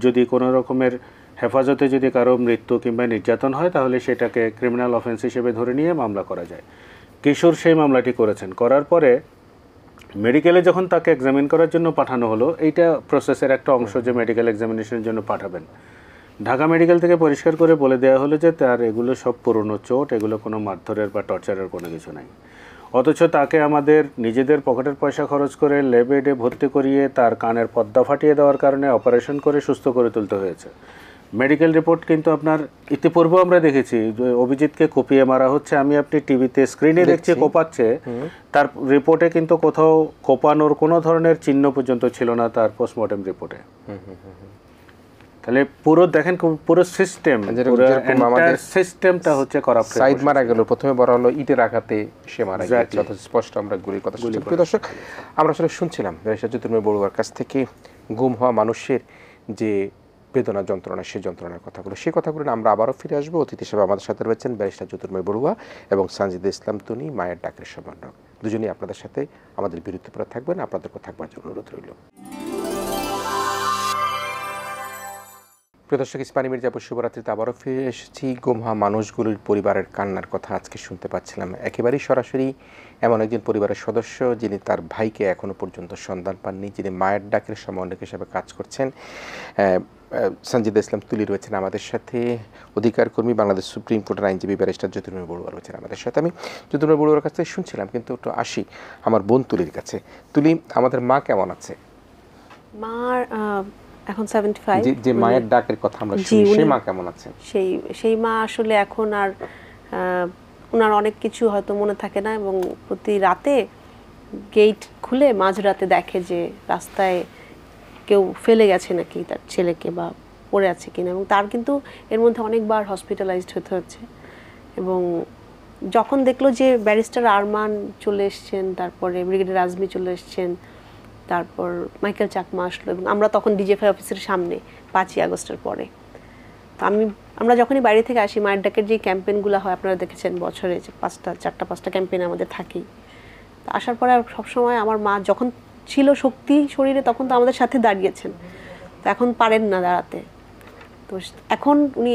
যদি কোনো রকমের হেফাজতে যদি কারো মৃত্যু কিংবা নির্যাতন হয় তাহলে সেটাকে ক্রিমিনাল অফেন্স হিসেবে ধরে নিয়ে মামলা করা যায়। কিশোর সেই মামলাটি করার পরে মেডিকেলে যখন তাকে এক্সামিন করার জন্য পাঠানো হলো, এইটা প্রসেসের একটা অংশ যে মেডিকেল এক্সামিনেশনের জন্য পাঠাবেন, ঢাকা মেডিকেল থেকে পরিষ্কার করে বলে দেওয়া হলো যে তার এগুলো সব পুরনো চোট, এগুলো কোনো মারধরের বা টর্চারের কোনো কিছু নাই। অথচ তাকে আমাদের নিজেদের পকেটের পয়সা খরচ করে ল্যাবেডে ভর্তি করিয়ে তার কানের পর্দা ফাটিয়ে দেওয়ার কারণে অপারেশন করে সুস্থ করে তুলতে হয়েছে। মেডিকেল রিপোর্ট কিন্তু আপনার ইতিপূর্বে আমরা দেখেছি যে অভিজিৎকে কোপিয়ে মারা হচ্ছে, আমি আপনি টিভিতে স্ক্রিনে দেখছি কোপাচ্ছে, তার রিপোর্টে কিন্তু কোথাও কোপানোর কোনো ধরনের চিহ্ন পর্যন্ত ছিল না তার পোস্টমর্টেম রিপোর্টে। তাহলে পুরো দেখেন পুরো সিস্টেম, আমাদের সিস্টেমটা হচ্ছে করাপ্ট। সাইদ মারা গেল, প্রথমে বলা হলো ইটের আঘাতে সে মারা গেছে, অথচ স্পষ্ট আমরা গুলির কথা শুনছি। প্রিয় দর্শক, আমরা আসলে শুনছিলাম ব্যারিস্টার জ্যোতির্ময় বড়ুয়ার কাছ থেকে গুম হওয়া মানুষের যে বেদনা, যন্ত্রণা, সেই যন্ত্রণার কথাগুলো, সেই কথাগুলো আমরা আবারও ফিরে আসবো। অতিথি হিসেবে আমাদের সাথে রয়েছেন ব্যারিস্টার জ্যোতির্ময় বড়ুয়া এবং সানজিদা ইসলাম তুনি, মায়ের ডাকের সমন্বয়ক। দুজনেই আপনাদের সাথে আমাদের বিরুদ্ধে পড়ে থাকবেন, আপনাদেরকে থাকবার জন্য অনুরোধ রইল। প্রিয় দর্শক, ইস্পানী মির্জাপুর শুভরাত্রিতে আবারও ফিরে এসেছি। গুম হওয়া মানুষগুলির পরিবারের কান্নার কথা আজকে শুনতে পাচ্ছিলাম। একেবারেই সরাসরি এমন একজন পরিবারের সদস্য যিনি তার ভাইকে এখনও পর্যন্ত সন্ধান পাননি, যিনি মায়ের ডাকের সমন্বয়ক হিসেবে কাজ করছেন। সানজিদা ইসলাম তুলি রয়েছেন আমাদের সাথে, অধিকার কর্মী, বাংলাদেশ সুপ্রিম কোর্টের আইনজীবী ব্যারিস্টার জ্যোতির্ময় বড়ুয়া রয়েছেন আমাদের সাথে। আমি জ্যোতির্ময় বড়ুয়ার কাছ থেকে শুনছিলাম, কিন্তু একটু আসি আমার বোন তুলির কাছে। তুলি, আমাদের মা কেমন আছে? মার এখন 75। যে মায়ের ডাকের কথা আমরা শুনি, সেই মা কেমন আছে? সেই মা আসলে এখন আর ওনার অনেক কিছু হয়তো মনে থাকে না, এবং প্রতি রাতে গেট খুলে মাঝরাতে দেখে যে রাস্তায় কেউ ফেলে গেছে নাকি তার ছেলেকে, বা পড়ে আছে কিনা, এবং তার কিন্তু এর মধ্যে অনেকবার হসপিটালাইজড হতে হচ্ছে। এবং যখন দেখলো যে ব্যারিস্টার আরমান চলে এসছেন, তারপরে ব্রিগেডিয়ার আজমি চলে এসছেন, তারপর মাইকেল চাকমা আসলো, এবং আমরা তখন ডিজিএফআই অফিসের সামনে 5ই আগস্টের পরে। তো আমরা যখনই বাইরে থেকে আসি, মায়ের ডাকের যে ক্যাম্পেইনগুলো হয় আপনারা দেখেছেন, বছরে যে 4-5টা ক্যাম্পেইন আমাদের থাকেই। তো আসার পরে সবসময় আমার মা যখন ছিল শক্তি শরীরে, তখন তো আমাদের সাথে দাঁড়িয়েছেন, তো এখন পারেন না দাঁড়াতে। তো এখন উনি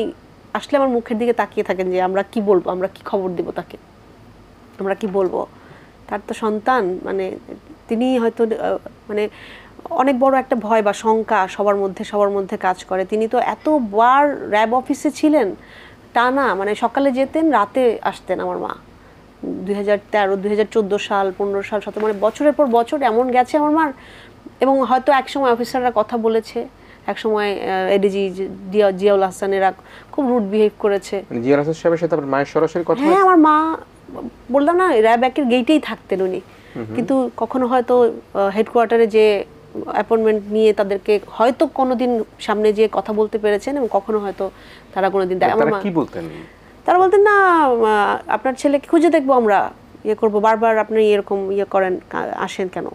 আসলে আমার মুখের দিকে তাকিয়ে থাকেন যে আমরা কি বলবো, আমরা কি খবর দেব তাকে, আমরা কি বলবো। তার তো সন্তান, মানে তিনি হয়তো মানে অনেক বড় একটা ভয় বা শঙ্কা সবার মধ্যে কাজ করে। তিনি তো এতবার র্যাব অফিসে ছিলেন টানা, মানে সকালে যেতেন, রাতে আসতেন আমার মা। 2013, 2014 সাল, 15 সাল, 17, মানে বছরের পর বছর এমন গেছে আমার মার। এবং হয়তো একসময় অফিসাররা কথা বলেছে, একসময় এডিজি জিয়াউল হাসানেরা খুব রুড বিহেভ করেছে। জিয়াউল হাসান সাহেবের সাথে আপনার মায়ের সরাসরি কথা? হ্যাঁ, আমার মা বললাম না, র্যাব একের গেটেই থাকতেন উনি। কিন্তু কখনো হয়তো হেডকোয়ার্টারে যে অ্যাপয়েন্টমেন্ট নিয়ে তাদেরকে হয়তো কোনোদিন সামনে যেয়ে কথা বলতে পেরেছেন, এবং কখনো হয়তো তারা কোনোদিন কি বলতেন, তারা বলতেন না আপনার ছেলেকে খুঁজে দেখবো, আমরা ইয়ে করবো, বারবার আপনি এরকম ইয়ে করেন, আসেন কেন।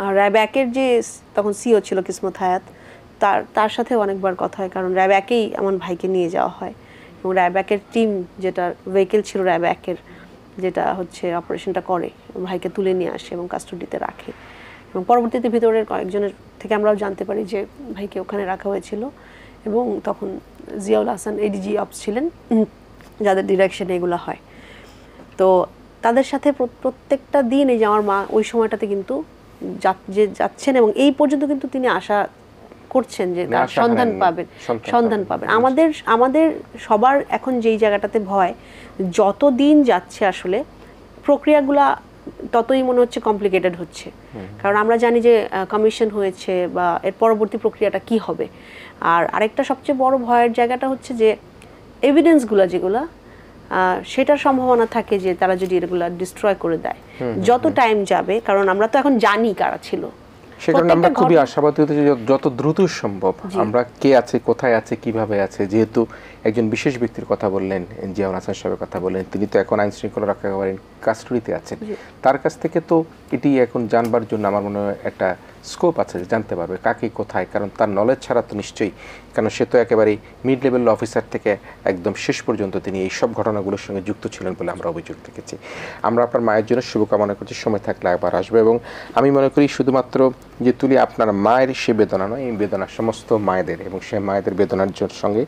আর র্যাব একের যে তখন সিও ছিল কিসমত হায়াত, তার সাথে অনেকবার কথা হয়, কারণ র্যাব একেই আমার ভাইকে নিয়ে যাওয়া হয়, এবং র্যাব একের টিম, যেটা ভেহিকেল ছিল র্যাব একের, যেটা হচ্ছে অপারেশনটা করে, ভাইকে তুলে নিয়ে আসে এবং কাস্টডিতে রাখে। এবং পরবর্তীতে ভিতরের কয়েকজনের থেকে আমরাও জানতে পারি যে ভাইকে ওখানে রাখা হয়েছিল, এবং তখন জিয়াউল হাসান এডিজি অফিস ছিলেন, যাদের ডিরেকশনে এগুলো হয়। তো তাদের সাথে প্রত্যেকটা দিন এই যে আমার মা ওই সময়টাতে কিন্তু যাচ্ছেন, এবং এই পর্যন্ত কিন্তু তিনি আশা করছেন যে তার সন্ধান পাবেন। আমাদের সবার এখন যেই জায়গাটাতে ভয়, যত দিন যাচ্ছে আসলে প্রক্রিয়াগুলা ততই মনে হচ্ছে কমপ্লিকেটেড হচ্ছে। কারণ আমরা জানি যে কমিশন হয়েছে, বা এর পরবর্তী প্রক্রিয়াটা কি হবে। আর আরেকটা সবচেয়ে বড় ভয়ের জায়গাটা হচ্ছে যে এভিডেন্সগুলো যেগুলা, সেটার সম্ভাবনা থাকে যে তারা যদি এগুলা ডিস্ট্রয় করে দেয় যত টাইম যাবে। কারণ আমরা তো এখন জানি কারা ছিল, সে কারণে আমরা খুবই আশাবাদী হতে চাই যত দ্রুত সম্ভব আমরা কে আছে, কোথায় আছে, কিভাবে আছে। যেহেতু একজন বিশেষ ব্যক্তির কথা বললেন, জিয়াউল হাসান সাহেবের কথা বললেন, তিনি তো এখন আইন শৃঙ্খলা রক্ষাকারী কাস্টডিতে আছেন। তার কাছ থেকে তো এটি এখন জানবার জন্য আমার মনে হয় একটা স্কোপ আছে, জানতে পারবে কাকে কোথায়, কারণ তার নলেজ ছাড়া তো নিশ্চয়ই, কারণ সে তো একেবারেই মিড লেভেল অফিসার থেকে একদম শেষ পর্যন্ত তিনি এই সব ঘটনাগুলোর সঙ্গে যুক্ত ছিলেন বলে আমরা অভিযোগ রেখেছি। আমরা আপনার মায়ের জন্য শুভকামনা করছি, সময় থাকলে একবার আসবে। এবং আমি মনে করি শুধুমাত্র যে তুলি আপনার মায়ের সে বেদনা নয়, এই বেদনা সমস্ত মায়েদের, এবং সে মায়েদের বেদনার সঙ্গে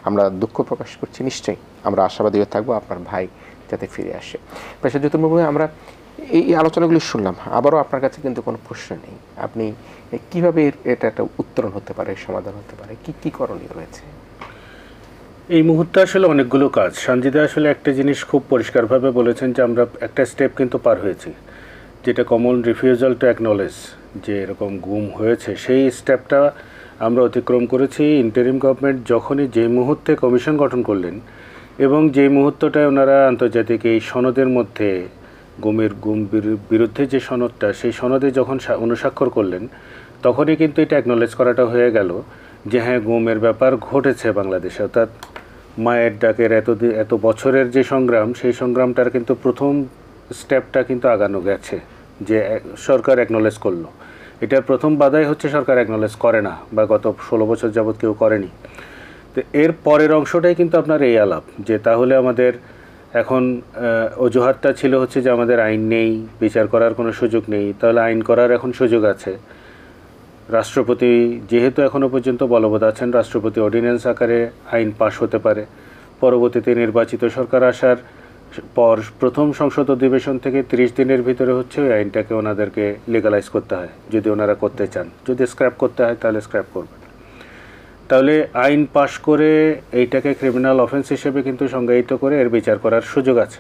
আমরা দুঃখ প্রকাশ করছি। নিশ্চয়ই আমরা আশাবাদী হয়ে থাকবো আপনার ভাই যাতে ফিরে আসে। পেশা জ্যোতির্ময়, আমরা এই আলোচনাগুলি শুনলাম, আবারও আপনার কাছে কিন্তু কোনো প্রশ্ন নেই, আপনি কিভাবে এটা একটা উত্তরণ হতে পারে, সমাধান হতে পারে, কি করণীয় রয়েছে? এই মুহূর্তে আসলে অনেকগুলো কাজ। সঞ্জিদা আসলে একটা জিনিস খুব পরিষ্কারভাবে বলেছেন যে আমরা একটা স্টেপ কিন্তু পার হয়েছি, যেটা কমন রিফিউজাল টু অ্যাকনলেজ যে এরকম গুম হয়েছে, সেই স্টেপটা আমরা অতিক্রম করেছি। ইন্টারিম গভর্নমেন্ট যখনই যে মুহূর্তে কমিশন গঠন করলেন এবং যে মুহূর্তটায় ওনারা আন্তর্জাতিক এই সনদের মধ্যে গুম বিরুদ্ধে যে সনদটা, সেই সনদে যখন অনুস্বাক্ষর করলেন, তখনই কিন্তু এটা অ্যাকনোলেজ করাটা হয়ে গেল যে হ্যাঁ, গুমের ব্যাপার ঘটেছে বাংলাদেশে। অর্থাৎ মায়ের ডাকের এত বছরের যে সংগ্রাম, সেই সংগ্রামটার কিন্তু প্রথম স্টেপটা কিন্তু আগানো গেছে, যে সরকার অ্যাকনোলেজ করলো। এটার প্রথম বাধাই হচ্ছে সরকার অ্যাকনোলেজ করে না, বা গত 16 বছর যাবৎ কেউ করেনি। তো এর পরের অংশটাই কিন্তু আপনার এই আলাপ, যে তাহলে আমাদের এখন অজুহাতটা ছিল হচ্ছে যে আমাদের আইন নেই, বিচার করার কোনো সুযোগ নেই। তাহলে আইন করার এখন সুযোগ আছে। রাষ্ট্রপতি যেহেতু এখনও পর্যন্ত বলবৎ আছেন, রাষ্ট্রপতি অর্ডিন্যান্স আকারে আইন পাশ হতে পারে। পরবর্তীতে নির্বাচিত সরকার আসার পর প্রথম সংসদ অধিবেশন থেকে 30 দিনের ভিতরে হচ্ছে ওই আইনটাকে ওনাদেরকে লিগালাইজ করতে হয়, যদি ওনারা করতে চান। যদি স্ক্র্যাপ করতে হয় তাহলে স্ক্র্যাপ করবেন। তাহলে আইন পাশ করে এইটাকে ক্রিমিনাল অফেন্স হিসেবে কিন্তু সংজ্ঞায়িত করে এর বিচার করার সুযোগ আছে।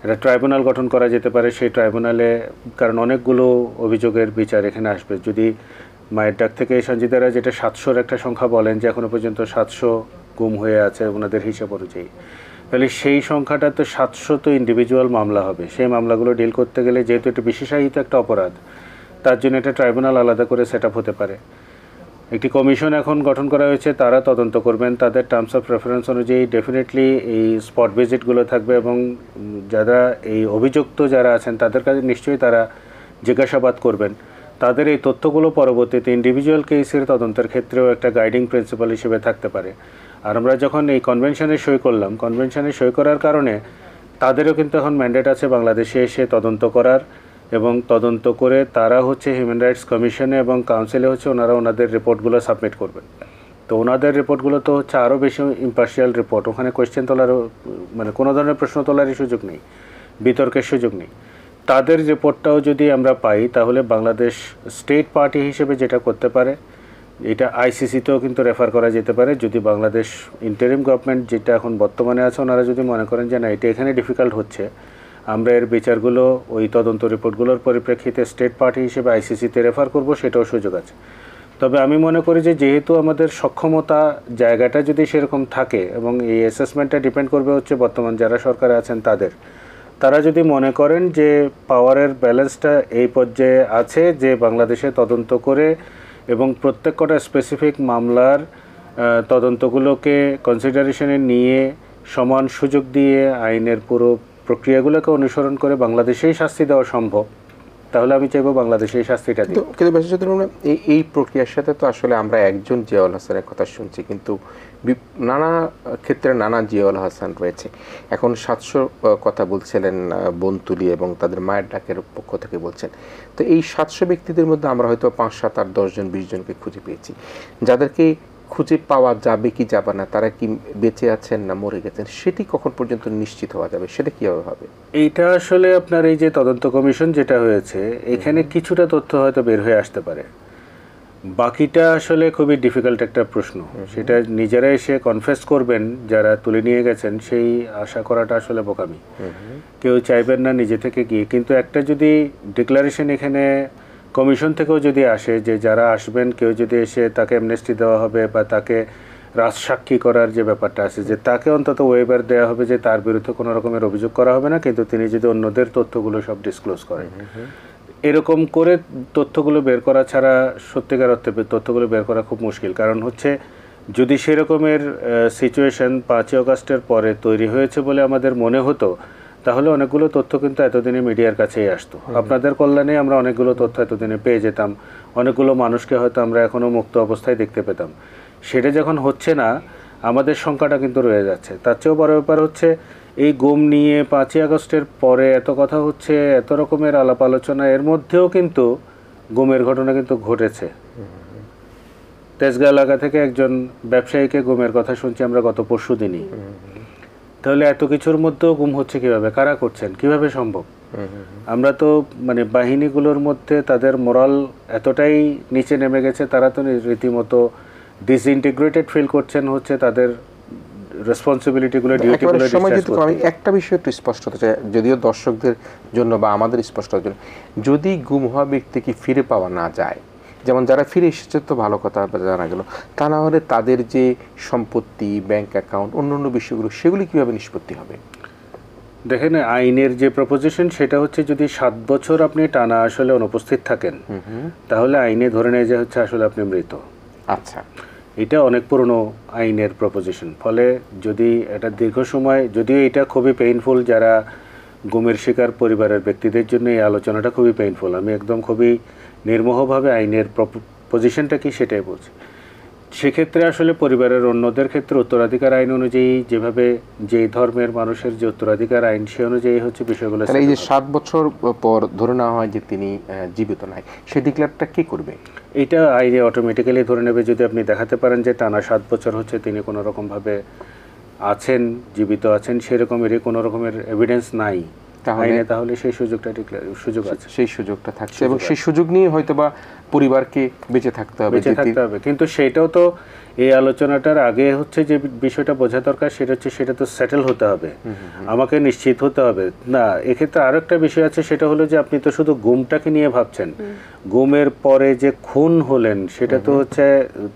একটা ট্রাইব্যুনাল গঠন করা যেতে পারে। সেই ট্রাইব্যুনালে, কারণ অনেকগুলো অভিযোগের বিচার এখানে আসবে। যদি মায়ের ডাক থেকে সঞ্জিতারা যেটা 700-র একটা সংখ্যা বলেন, যে এখনও পর্যন্ত 700 গুম হয়ে আছে ওনাদের হিসাব অনুযায়ী, তাহলে সেই সংখ্যাটা তো 700 তো ইন্ডিভিজুয়াল মামলা হবে। সেই মামলাগুলো ডিল করতে গেলে যেহেতু এটা বিশেষায়িত একটা অপরাধ, তার জন্য একটা ট্রাইব্যুনাল আলাদা করে সেট আপ হতে পারে। একটি কমিশন এখন গঠন করা হয়েছে, তারা তদন্ত করবেন। তাদের টার্মস অফ রেফারেন্স অনুযায়ী ডেফিনেটলি এই স্পট ভিজিটগুলো থাকবে, এবং যারা এই অভিযুক্ত যারা আছেন তাদের কাছে নিশ্চয়ই তারা জিজ্ঞাসাবাদ করবেন। তাদের এই তথ্যগুলো পরবর্তীতে ইন্ডিভিজুয়াল কেসের তদন্তের ক্ষেত্রেও একটা গাইডিং প্রিন্সিপাল হিসেবে থাকতে পারে। আর আমরা যখন এই কনভেনশনে সই করলাম, কনভেনশনে সই করার কারণে তাদেরও কিন্তু এখন ম্যান্ডেট আছে বাংলাদেশে এসে তদন্ত করার, এবং তদন্ত করে তারা হচ্ছে হিউম্যান রাইটস কমিশনে এবং কাউন্সিলে হচ্ছে ওনারা ওনাদের রিপোর্টগুলো সাবমিট করবেন। তো ওনাদের রিপোর্টগুলো তো হচ্ছে আরও বেশি ইম্পার্শিয়াল রিপোর্ট। ওখানে কোয়েশ্চেন তোলারও, মানে কোনো ধরনের প্রশ্ন তোলারই সুযোগ নেই, বিতর্কের সুযোগ নেই। তাদের রিপোর্টটাও যদি আমরা পাই, তাহলে বাংলাদেশ স্টেট পার্টি হিসেবে যেটা করতে পারে, এটা আইসিসিতেও কিন্তু রেফার করা যেতে পারে। যদি বাংলাদেশ ইন্টারিম গভর্নমেন্ট যেটা এখন বর্তমানে আছে, ওনারা যদি মনে করেন যে না, এটা এখানে ডিফিকাল্ট হচ্ছে, আমরা এর বিচারগুলো ওই তদন্ত রিপোর্টগুলোর পরিপ্রেক্ষিতে স্টেট পার্টি হিসেবে আইসিসিতে রেফার করব, সেটাও সুযোগ আছে। তবে আমি মনে করি যে যেহেতু আমাদের সক্ষমতা জায়গাটা যদি সেরকম থাকে, এবং এই অ্যাসেসমেন্টটা ডিপেন্ড করবে হচ্ছে বর্তমান যারা সরকারে আছেন তারা যদি মনে করেন যে পাওয়ারের ব্যালেন্সটা এই পর্যায়ে আছে, যে বাংলাদেশে তদন্ত করে এবং প্রত্যেক কটা স্পেসিফিক মামলার তদন্তগুলোকে কনসিডারেশনে নিয়ে সমান সুযোগ দিয়ে আইনের পুরো প্রক্রিয়াগুলোকে অনুসরণ করে বাংলাদেশেই শাস্তি দেওয়া সম্ভব, তাহলে আমি চাইবো বাংলাদেশেই শাস্তিটা দিই। কিন্তু এই প্রক্রিয়ার সাথে তো আসলে আমরা একজন জিয়াউল হাসানের কথা শুনছি, কিন্তু নানা ক্ষেত্রে নানা জিয়াউল হাসান রয়েছে। এখন 700 কথা বলছিলেন বনতুলি এবং তাদের মায়ের ডাকের পক্ষ থেকে বলছেন। তো এই 700 ব্যক্তিদের মধ্যে আমরা হয়তো 5, 7, 8, 10 জন 20 জনকে খুঁজে পেয়েছি। যাদেরকে খুঁজে পাওয়া যাবে কি যাবে না, তারা কি বেঁচে আছেন না মরে গেছেন, সেটি কখন পর্যন্ত নিশ্চিত হওয়া যাবে, সেটা কীভাবে হবে? এইটা আসলে আপনার এই যে তদন্ত কমিশন যেটা হয়েছে, এখানে কিছুটা তথ্য হয়তো বের হয়ে আসতে পারে। বাকিটা আসলে খুবই ডিফিকাল্ট একটা প্রশ্ন। সেটা নিজেরা এসে কনফেস করবেন যারা তুলে নিয়ে গেছেন, সেই আশা করাটা আসলে বোকামি। কেউ চাইবেন না নিজে থেকে গিয়ে। কিন্তু একটা যদি ডিক্লারেশন এখানে কমিশন থেকেও যদি আসে, যে যারা আসবেন কেউ যদি এসে তাকে অ্যামনেস্টি দেওয়া হবে, বা তাকে রাজসাক্ষী করার যে ব্যাপারটা আছে, যে তাকে অন্তত ওয়েবার দেওয়া হবে যে তার বিরুদ্ধে কোনো রকমের অভিযোগ করা হবে না, কিন্তু তিনি যদি অন্যদের তথ্যগুলো সব ডিসক্লোজ করেন, এরকম করে তথ্যগুলো বের করা ছাড়া সত্যিকার অর্থে তথ্যগুলো বের করা খুব মুশকিল। কারণ হচ্ছে যদি সেরকমের সিচুয়েশন 5ই আগস্টের পরে তৈরি হয়েছে বলে আমাদের মনে হতো, তাহলে অনেকগুলো তথ্য কিন্তু এতদিনে মিডিয়ার কাছেই আসতো। আপনাদের কল্যাণে আমরা অনেকগুলো তথ্য এতদিনে পেয়ে যেতাম, অনেকগুলো মানুষকে হয়তো আমরা এখনও মুক্ত অবস্থায় দেখতে পেতাম। সেটা যখন হচ্ছে না, আমাদের সংখ্যাটা কিন্তু রয়ে যাচ্ছে। তার চেয়েও বড় ব্যাপার হচ্ছে এই গুম নিয়ে 5ই আগস্টের পরে এত কথা হচ্ছে, এত রকমের আলাপ আলোচনা, এর মধ্যেও কিন্তু গুমের ঘটনা কিন্তু ঘটেছে। তেজগাঁ এলাকা থেকে একজন ব্যবসায়ীকে গুমের কথা শুনছি আমরা গত পরশু দিনই। তাহলে এত কিছুর মধ্যেও গুম হচ্ছে কিভাবে, কারা করছেন, কিভাবে সম্ভব? আমরা তো মানে বাহিনীগুলোর মধ্যে তাদের মোরাল এতটাই নিচে নেমে গেছে, তারা তো রীতিমতো ডিসইন্টিগ্রেটেড ফিল করছেন হচ্ছে তাদের রেসপন্সিবিলিটিগুলো, ডিউটিগুলো। আমি একটা বিষয় একটু স্পষ্ট হতে চাই, যদিও দর্শকদের জন্য বা আমাদের স্পষ্ট জন্য, যদি গুম হওয়া ব্যক্তিকে ফিরে পাওয়া না যায়, যেমন যারা ফিরে এসেছে তো ভালো কথা জানা গেল, তা না হলে তাদের যে সম্পত্তি, ব্যাংক অ্যাকাউন্ট, অন্যান্য বিষয়গুলো সেগুলি কীভাবে নিষ্পত্তি হবে? দেখেন, আইনের যে প্রপোজিশন সেটা হচ্ছে যদি 7 বছর আপনি টানা আসলে অনুপস্থিত থাকেন তাহলে আইনে ধরে নেয় যে হচ্ছে আসলে আপনি মৃত। আচ্ছা, এটা অনেক পুরনো আইনের প্রপোজিশন। ফলে যদি এটা দীর্ঘ সময়, যদিও এটা খুবই পেইনফুল যারা গুমের শিকার পরিবারের ব্যক্তিদের জন্য এই আলোচনাটা খুবই পেইনফুল, আমি একদম খুবই নির্মোহভাবে আইনের পজিশনটা কি সেটাই বলছি। সেক্ষেত্রে আসলে পরিবারের অন্যদের ক্ষেত্রে উত্তরাধিকার আইন অনুযায়ী যেভাবে যেই ধর্মের মানুষের যে উত্তরাধিকার আইন সে অনুযায়ী হচ্ছে বিষয়গুলো। এই যে 7 বছর পর ধরে নেওয়া হয় যে তিনি জীবিত নাই, সেই ডিক্লেয়ারটা কে করবে? এটা আইনে অটোমেটিক্যালি ধরে নেবে যদি আপনি দেখাতে পারেন যে টানা 7 বছর হচ্ছে তিনি কোনো রকমভাবে আছেন, জীবিত আছেন, সেরকমেরই কোনো রকমের এভিডেন্স নাই আইনে, তাহলে সেই সুযোগ আছে, সেই সুযোগটা থাকছে এবং সেই সুযোগ নিয়ে হয়তোবা পরিবারকে বেঁচে থাকতে হবে। কিন্তু সেটাও তো এই আলোচনাটার আগে হচ্ছে যে বিষয়টা বোঝা দরকার সেটা হচ্ছে সেটা তো সেটেল হতে হবে, আমাকে নিশ্চিত হতে হবে। না, এক্ষেত্রে আরো একটা বিষয় আছে, সেটা হলো যে আপনি তো শুধু গুমটাকে নিয়ে ভাবছেন, গুমের পরে যে খুন হলেন সেটা তো হচ্ছে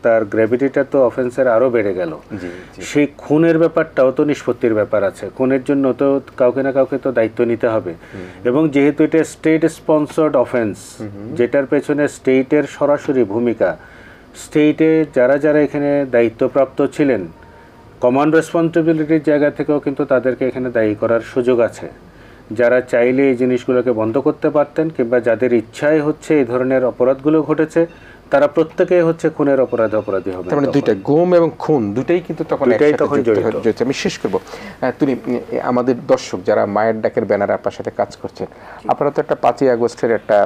তার গ্র্যাভিটিটা তো অফেন্সের আরো বেড়ে গেল। সেই খুনের ব্যাপারটাও তো নিষ্পত্তির ব্যাপার আছে, খুনের জন্য তো কাউকে না কাউকে তো দায়িত্ব নিতে হবে। এবং যেহেতু এটা স্টেট স্পন্সর্ড অফেন্স, যেটার পেছনে স্টেটের সরাসরি ভূমিকা, স্টেটে যারা যারা এখানে দায়িত্বপ্রাপ্ত ছিলেন কমান্ড রেসপন্সিবিলিটির জায়গা থেকেও কিন্তু তাদেরকে এখানে দায়ী করার সুযোগ আছে। যারা চাইলে এই জিনিসগুলোকে বন্ধ করতে পারতেন কিংবা যাদের ইচ্ছায় হচ্ছে এই ধরনের অপরাধগুলো ঘটেছে তারা প্রত্যেকেই হচ্ছে খুনের অপরাধী হবে। মানে দুইটা, গুম এবং খুন দুইটাই কিন্তু তখন জড়িত। আমি শেষ করব, তুমি আমাদের দর্শক যারা মায়ের ডাকের ব্যানারে আপনার সাথে কাজ করছেন, আপনারা তো একটা 5ই আগস্টের একটা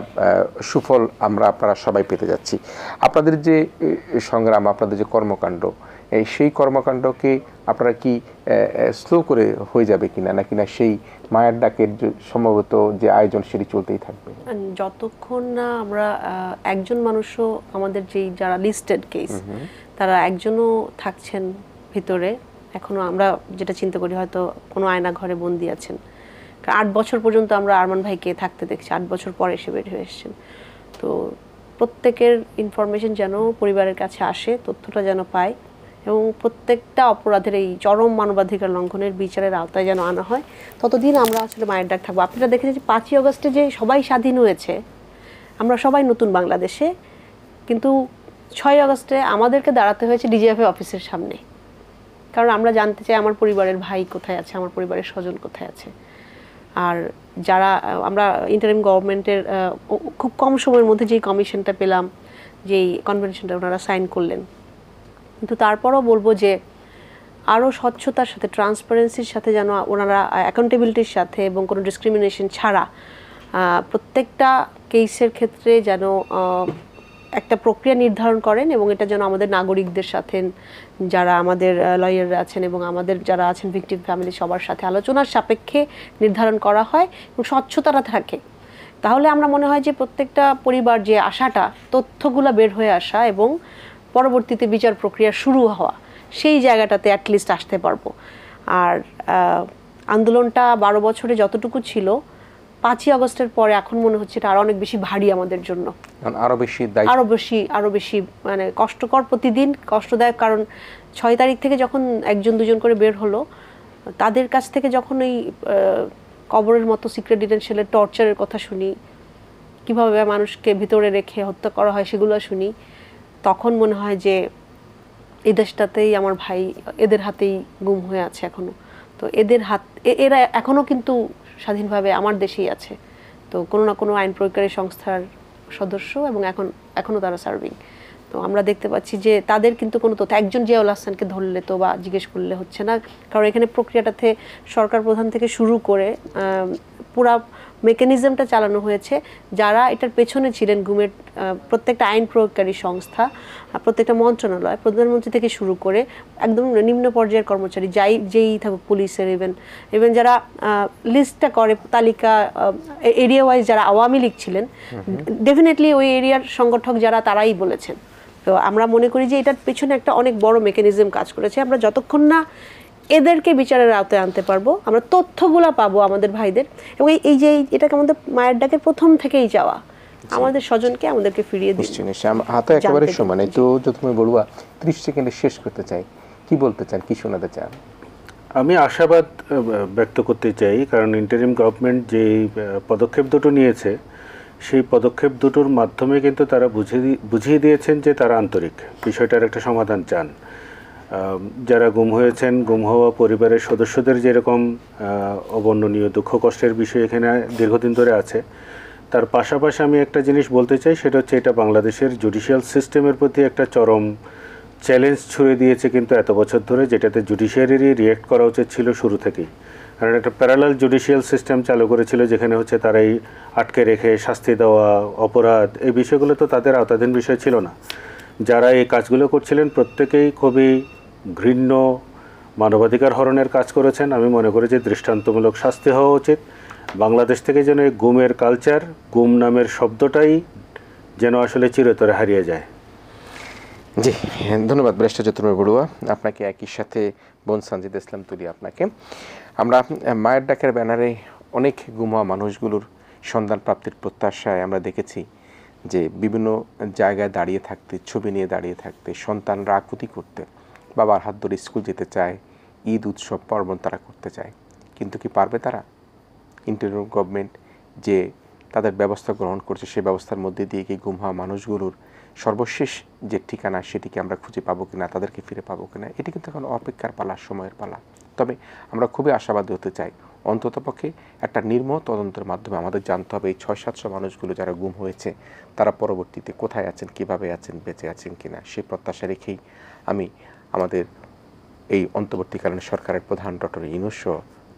সুফল আপনারা সবাই পেতে যাচ্ছি। আপনাদের যে সংগ্রাম, আপনাদের যে কর্মকাণ্ড, সেই কর্মকাণ্ডকে আপনারা কি স্লো করে হয়ে যাবে কিনা, নাকি না সেই মায়ের ডাকের সম্ভবত যে আয়োজন সেটি চলতেই থাকবে? যতক্ষণ না আমরা একজন মানুষও, আমাদের যেই যারা লিস্টেড কেস তারা একজনও থাকছেন ভিতরে, এখনো আমরা যেটা চিন্তা করি হয়তো কোনো আয়না ঘরে বন্দি আছেন। 8 বছর পর্যন্ত আমরা আরমান ভাইকে থাকতে দেখছি, 8 বছর পরে এসে বের হয়ে এসেছেন। তো প্রত্যেকের ইনফরমেশন যেন পরিবারের কাছে আসে, তথ্যটা যেন পায় এবং প্রত্যেকটা অপরাধের এই চরম মানবাধিকার লঙ্ঘনের বিচারের আওতায় যেন আনা হয়, ততদিন আমরা আসলে মায়ের ডাক থাকবো। আপনারা দেখেছেন যে 5ই আগস্টে যে সবাই স্বাধীন হয়েছে, আমরা সবাই নতুন বাংলাদেশে, কিন্তু 6ই আগস্টে আমাদেরকে দাঁড়াতে হয়েছে ডিজিএফআই অফিসের সামনে, কারণ আমরা জানতে চাই আমার পরিবারের ভাই কোথায় আছে, আমার পরিবারের স্বজন কোথায় আছে। আর যারা আমরা ইন্টারিম গভর্নমেন্টের খুব কম সময়ের মধ্যে যেই কমিশনটা পেলাম, যেই কনভেনশনটা ওনারা সাইন করলেন, কিন্তু তারপরও বলবো যে আরও স্বচ্ছতার সাথে, ট্রান্সপারেন্সির সাথে যেন ওনারা অ্যাকাউন্টেবিলিটির সাথে এবং কোনো ডিসক্রিমিনেশন ছাড়া প্রত্যেকটা কেসের ক্ষেত্রে যেন একটা প্রক্রিয়া নির্ধারণ করেন এবং এটা যেন আমাদের নাগরিকদের সাথে, যারা আমাদের লয়াররা আছেন এবং আমাদের যারা আছেন ভিকটিম ফ্যামিলি, সবার সাথে আলোচনার সাপেক্ষে নির্ধারণ করা হয় এবং স্বচ্ছতাটা থাকে। তাহলে আমরা মনে হয় যে প্রত্যেকটা পরিবার যে আশাটা, তথ্যগুলো বের হয়ে আসা এবং পরবর্তীতে বিচার প্রক্রিয়া শুরু হওয়া, সেই জায়গাটাতে অ্যাটলিস্ট আসতে পারবো। আর আন্দোলনটা 12 বছরে যতটুকু ছিল, 5ই আগস্টের পরে এখন মনে হচ্ছে এটা আরো অনেক বেশি ভারী আমাদের জন্য, আরো বেশি মানে কষ্টকর, প্রতিদিন কষ্টদায়ক। কারণ 6 তারিখ থেকে যখন 1-2 করে বের হলো, তাদের কাছ থেকে যখন এই কবরের মতো সিক্রেট ডিটেনশনের টর্চারের কথা শুনি, কিভাবে মানুষকে ভিতরে রেখে হত্যা করা হয় সেগুলো শুনি, তখন মনে হয় যে এই দেশটাতেই আমার ভাই, এদের হাতেই গুম হয়ে আছে এখনো। তো এদের এরা এখনো কিন্তু স্বাধীনভাবে আমার দেশেই আছে, তো কোনো না কোনো আইন প্রয়োগকারী সংস্থার সদস্য এবং এখনো তারা সার্ভিং। তো আমরা দেখতে পাচ্ছি যে তাদের কিন্তু কোনো তথ্য, একজন জিয়াউল হাসানকে ধরলে তো বা জিজ্ঞেস করলে হচ্ছে না, কারণ এখানে প্রক্রিয়াটাতে সরকার প্রধান থেকে শুরু করে পুরা মেকানিজমটা চালানো হয়েছে। যারা এটার পেছনে ছিলেন, গুমের প্রত্যেকটা আইন প্রয়োগকারী সংস্থা, প্রত্যেকটা মন্ত্রণালয়, প্রধানমন্ত্রী থেকে শুরু করে একদম নিম্ন পর্যায়ের কর্মচারী, যেই থাকুক, পুলিশের ইভেন যারা লিস্টটা করে, তালিকা এরিয়া ওয়াইজ যারা আওয়ামী লীগ ছিলেন, ডেফিনেটলি ওই এরিয়ার সংগঠক যারা, তারাই বলেছেন। তো আমরা মনে করি যে এটার পেছনে একটা অনেক বড় মেকানিজম কাজ করেছে। আমরা যতক্ষণ না এদেরকে বিচারের আওতায় আনতে পারবো, আমরা তথ্যগুলো পাবো আমাদের ভাইদের, এবং এই যে এটাকে আমাদের মায়ের ডাকের প্রথম থেকেই যাওয়া আমাদের স্বজনকে আমাদেরকে ফিরিয়ে দিন। নিশ্চয়ই নিশ্চয়ই হাতে একেবারে জানতে সমান। দিন। তো জ্যোতির্ময় বড়ুয়া 30 সেকেন্ডে শেষ করতে চাই, কি বলতে চান, কি শোনাতে চান? আমি আশাবাদ ব্যক্ত করতে চাই, কারণ ইন্টারিম গভর্নমেন্ট যে পদক্ষেপ দুটো নিয়েছে সেই পদক্ষেপ দুটোর মাধ্যমে কিন্তু তারা বুঝিয়ে দিয়েছেন যে তারা আন্তরিক, বিষয়টার একটা সমাধান চান। যারা গুম হয়েছেন, গুম হওয়া পরিবারের সদস্যদের যেরকম অবর্ণনীয় দুঃখ কষ্টের বিষয় এখানে দীর্ঘদিন ধরে আছে, তার পাশাপাশি আমি একটা জিনিস বলতে চাই, সেটা হচ্ছে এটা বাংলাদেশের জুডিশিয়াল সিস্টেমের প্রতি একটা চরম চ্যালেঞ্জ ছুড়ে দিয়েছে কিন্তু এত বছর ধরে, যেটাতে জুডিশিয়ারিরই রিয়েক্ট করা উচিত ছিল শুরু থেকেই। কারণ একটা প্যারালাল জুডিশিয়াল সিস্টেম চালু করেছিল, যেখানে হচ্ছে তারাই আটকে রেখে শাস্তি দেওয়া, অপরাধ, এই বিষয়গুলো তো তাদের আওতাধীন বিষয় ছিল না। যারা এই কাজগুলো করছিলেন প্রত্যেকেই খুবই ঘৃণ্য মানবাধিকার হরণের কাজ করেছেন। আমি মনে করি যে দৃষ্টান্তমূলক শাস্তি হওয়া উচিত। বাংলাদেশ থেকে যেন এই গুমের কালচার, গুম নামের শব্দটাই যেন আসলে চিরতরে হারিয়ে যায়। জি, ধন্যবাদ ব্যারিস্টার জ্যোতির্ময় বড়ুয়া, আপনাকে একই সাথে বোন সানজিদা ইসলাম তুলি আপনাকে। আমরা মায়ের ডাকের ব্যানারে অনেক গুম হওয়া মানুষগুলোর সন্ধান প্রাপ্তির প্রত্যাশায় আমরা দেখেছি যে বিভিন্ন জায়গায় দাঁড়িয়ে থাকতে, ছবি নিয়ে দাঁড়িয়ে থাকতে, সন্তানরা আকুতি করতে, বাবার হাত ধরে স্কুল যেতে চায়, ঈদ উৎসব পার্বণ তারা করতে চায়, কিন্তু কি পারবে তারা? ইন্টারিম গভর্নমেন্ট যে তাদের ব্যবস্থা গ্রহণ করছে সেই ব্যবস্থার মধ্যে দিয়ে কি গুম হওয়া মানুষগুলোর সর্বশেষ যে ঠিকানা সেটিকে আমরা খুঁজে পাবো কিনা, তাদেরকে ফিরে পাবো কিনা, এটি কিন্তু এখন অপেক্ষার পালা, সময়ের পালা। তবে আমরা খুবই আশাবাদী হতে চাই, অন্ততপক্ষে একটা নির্মম তদন্তের মাধ্যমে আমাদের জানতে হবে এই 600-700 মানুষগুলো যারা গুম হয়েছে তারা পরবর্তীতে কোথায় আছেন, কিভাবে আছেন, বেঁচে আছেন কিনা, সেই প্রত্যাশা রেখেই আমি আমাদের এই অন্তর্বর্তীকালীন সরকারের প্রধান ডক্টর ইউনূস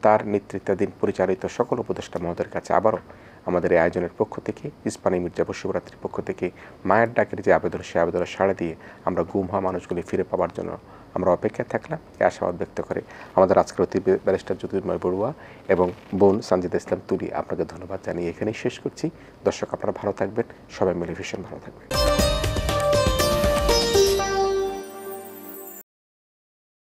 তার নেতৃত্বাধীন পরিচালিত সকল উপদেষ্টা মহোদয়ের কাছে আবারও আমাদের এই আয়োজনের পক্ষ থেকে, ইস্পানী মির্জাপুর শিবরাত্রির পক্ষ থেকে মায়ের ডাকের যে আবেদন, সেই আবেদনে সাড়া দিয়ে আমরা গুম হওয়া মানুষগুলি ফিরে পাওয়ার জন্য আমরা অপেক্ষায় থাকলাম। এই আশাবাদ ব্যক্ত করে আমাদের আজকের অতিথি ব্যারিস্টার জ্যোতির্ময় বড়ুয়া এবং বোন সানজিদা ইসলাম তুলি আপনাকে ধন্যবাদ জানিয়ে এখানেই শেষ করছি। দর্শক, আপনারা ভালো থাকবেন, সবাই মিলে ভীষণ ভালো থাকবেন।